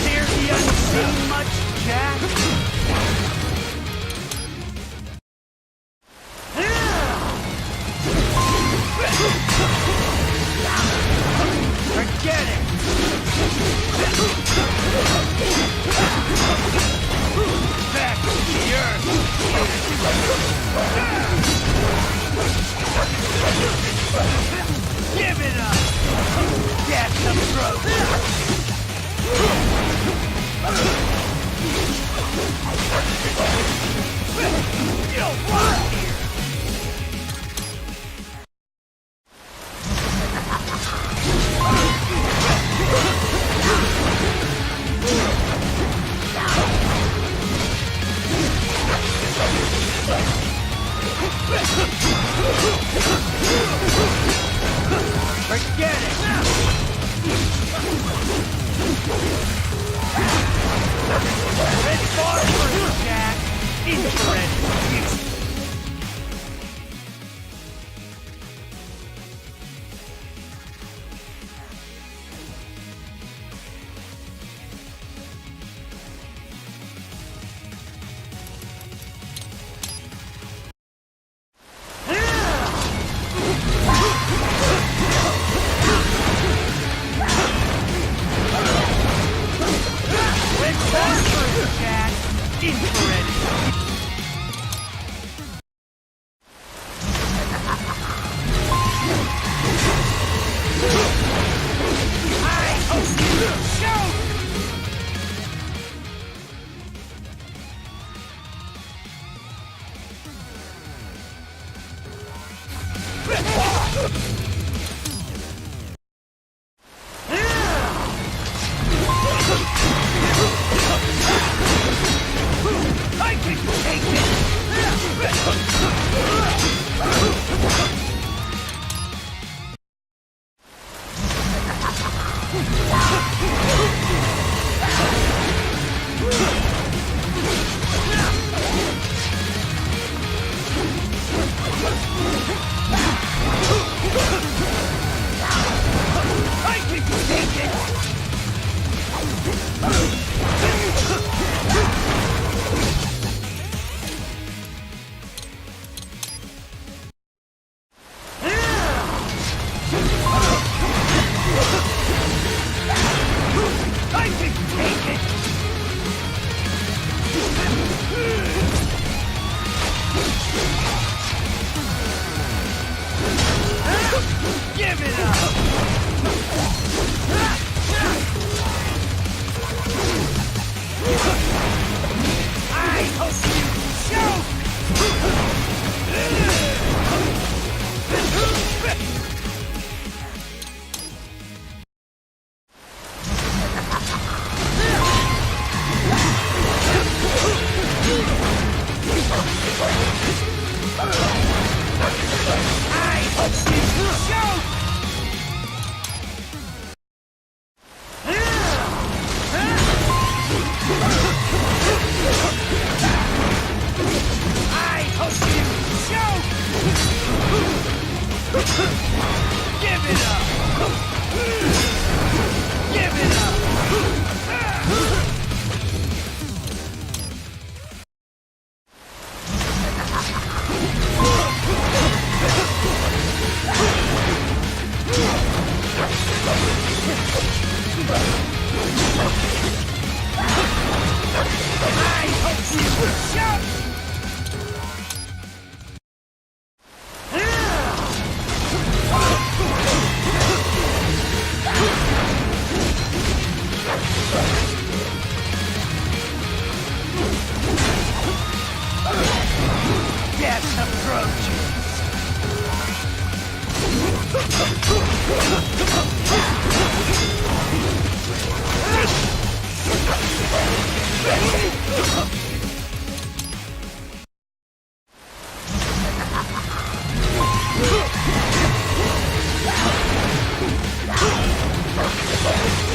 K: Fear the unseen much, Jack? Forget it! Back to the earth! Give it up! Death approaches! You don't want here! Forget it! It's far for Jack! Interesting!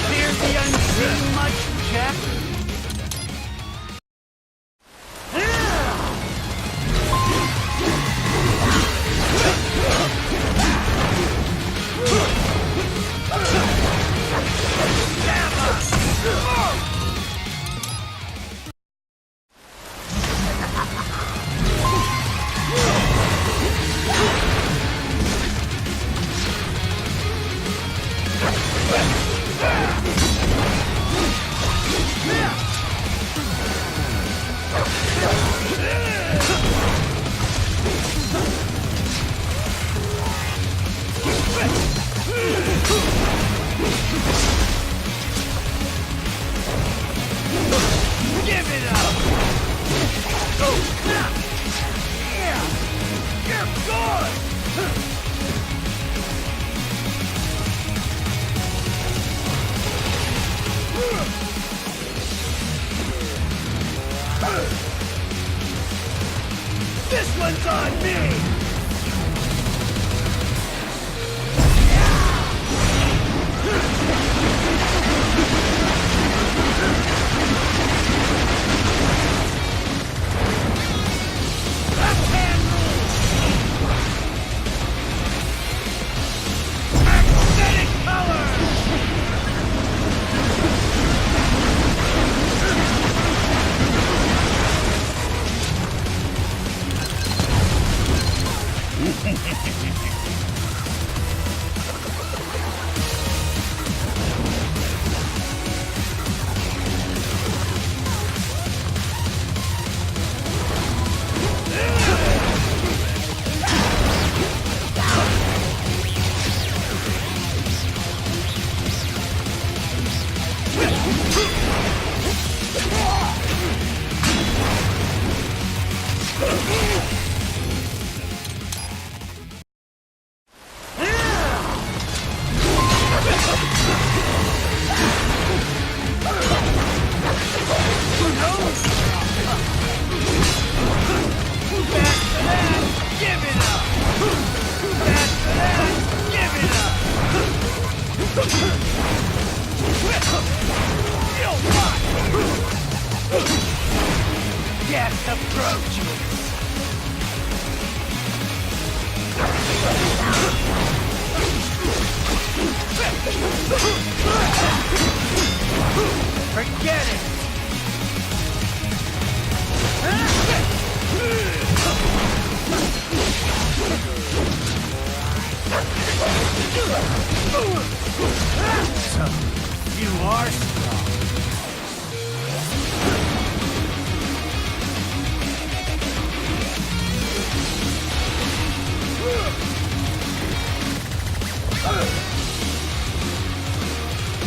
K: Fear the unseen much, Jack? This one's on me! Death approaches! Forget it! So, you are strong.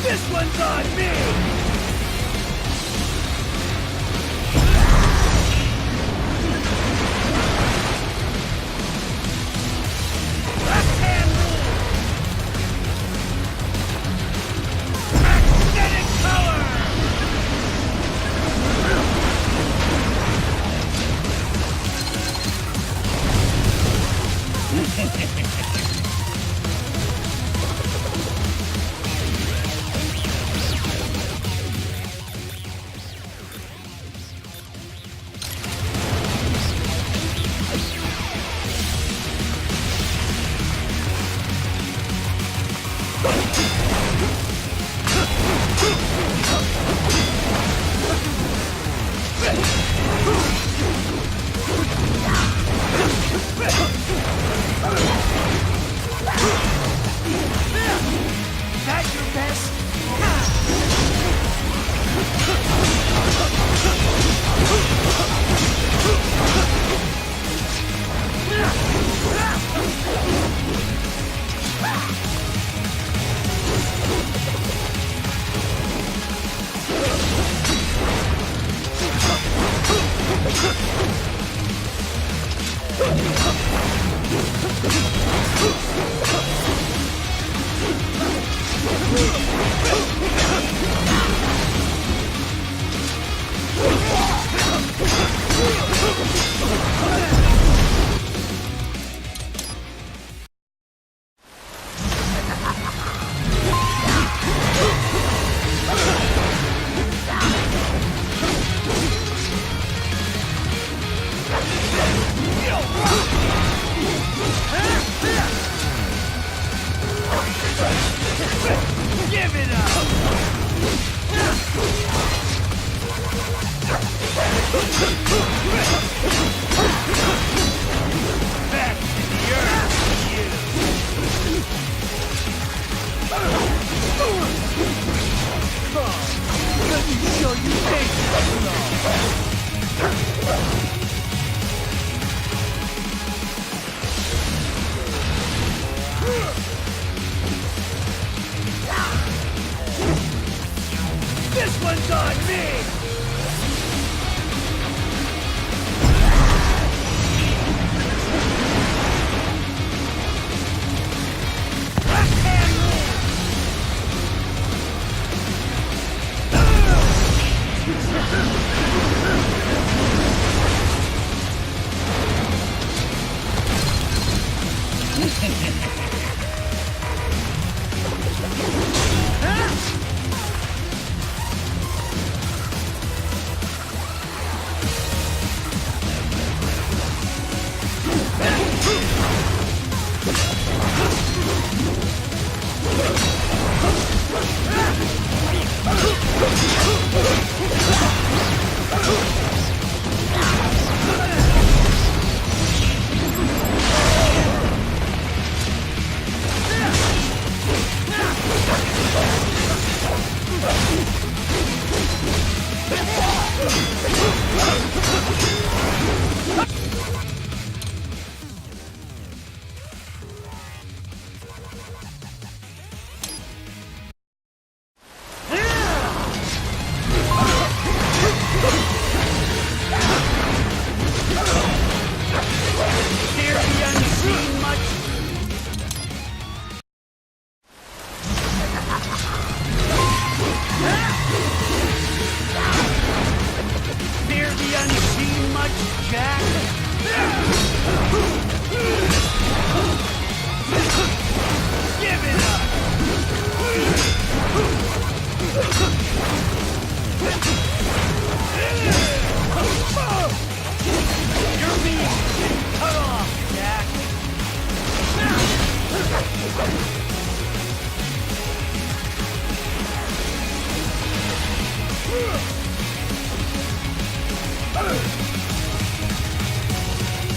K: This one's on me! Back to the earth, you! Let me show you This one's on me!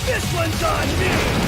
K: This one's on me!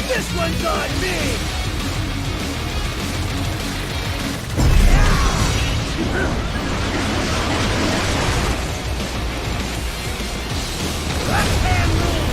K: This one's on me! Left hand rule!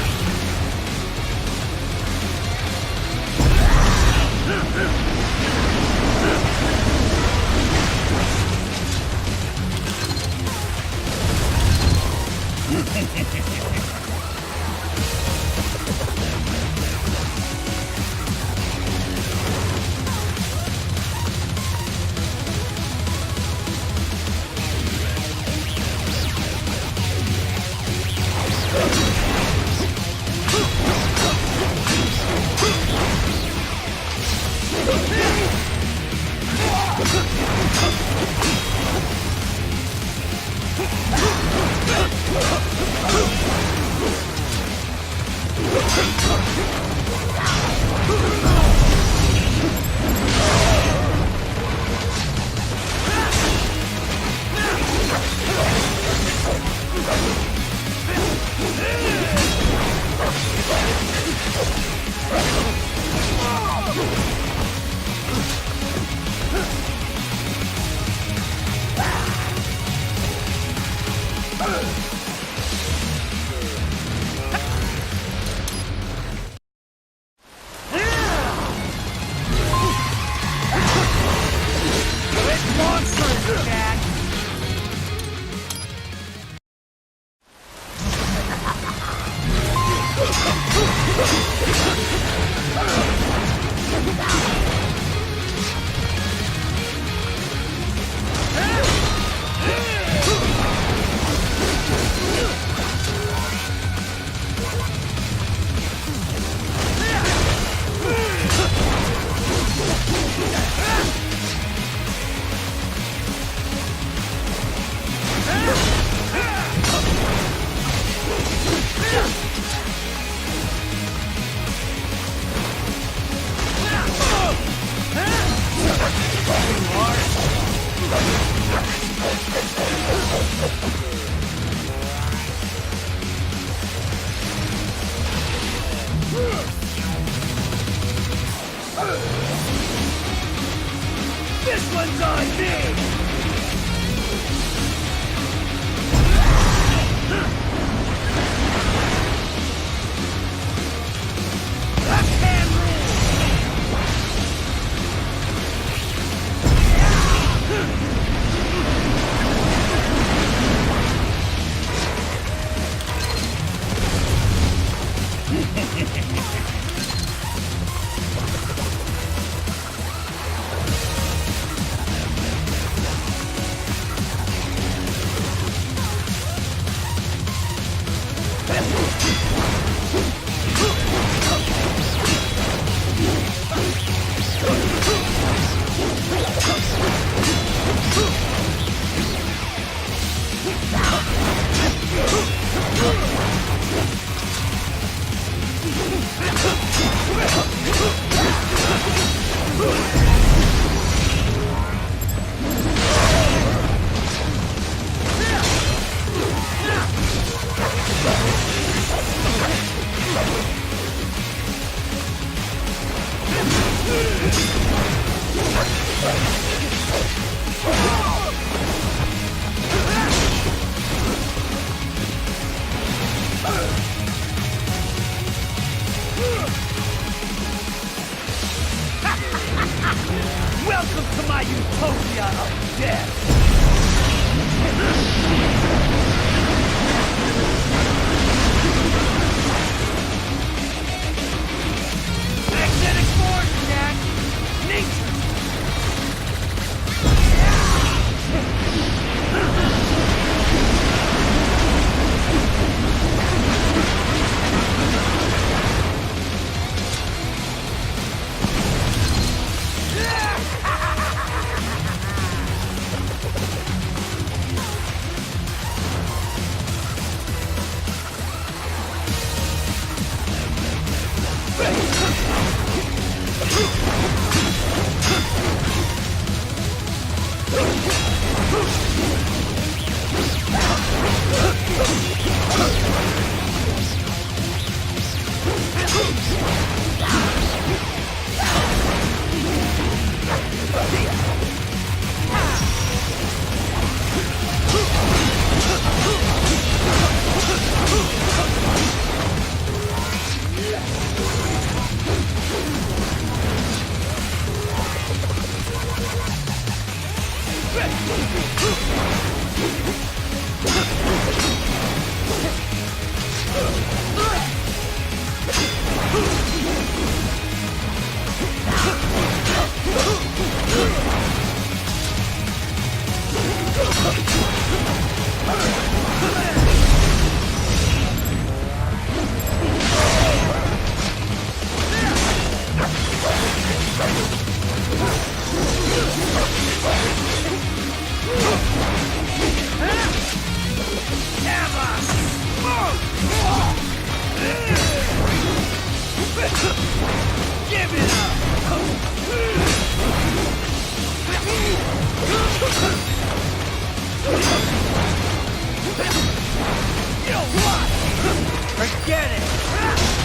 K: This one's on me! Left hand Welcome to my utopia of death! Magnetic force! Forget it!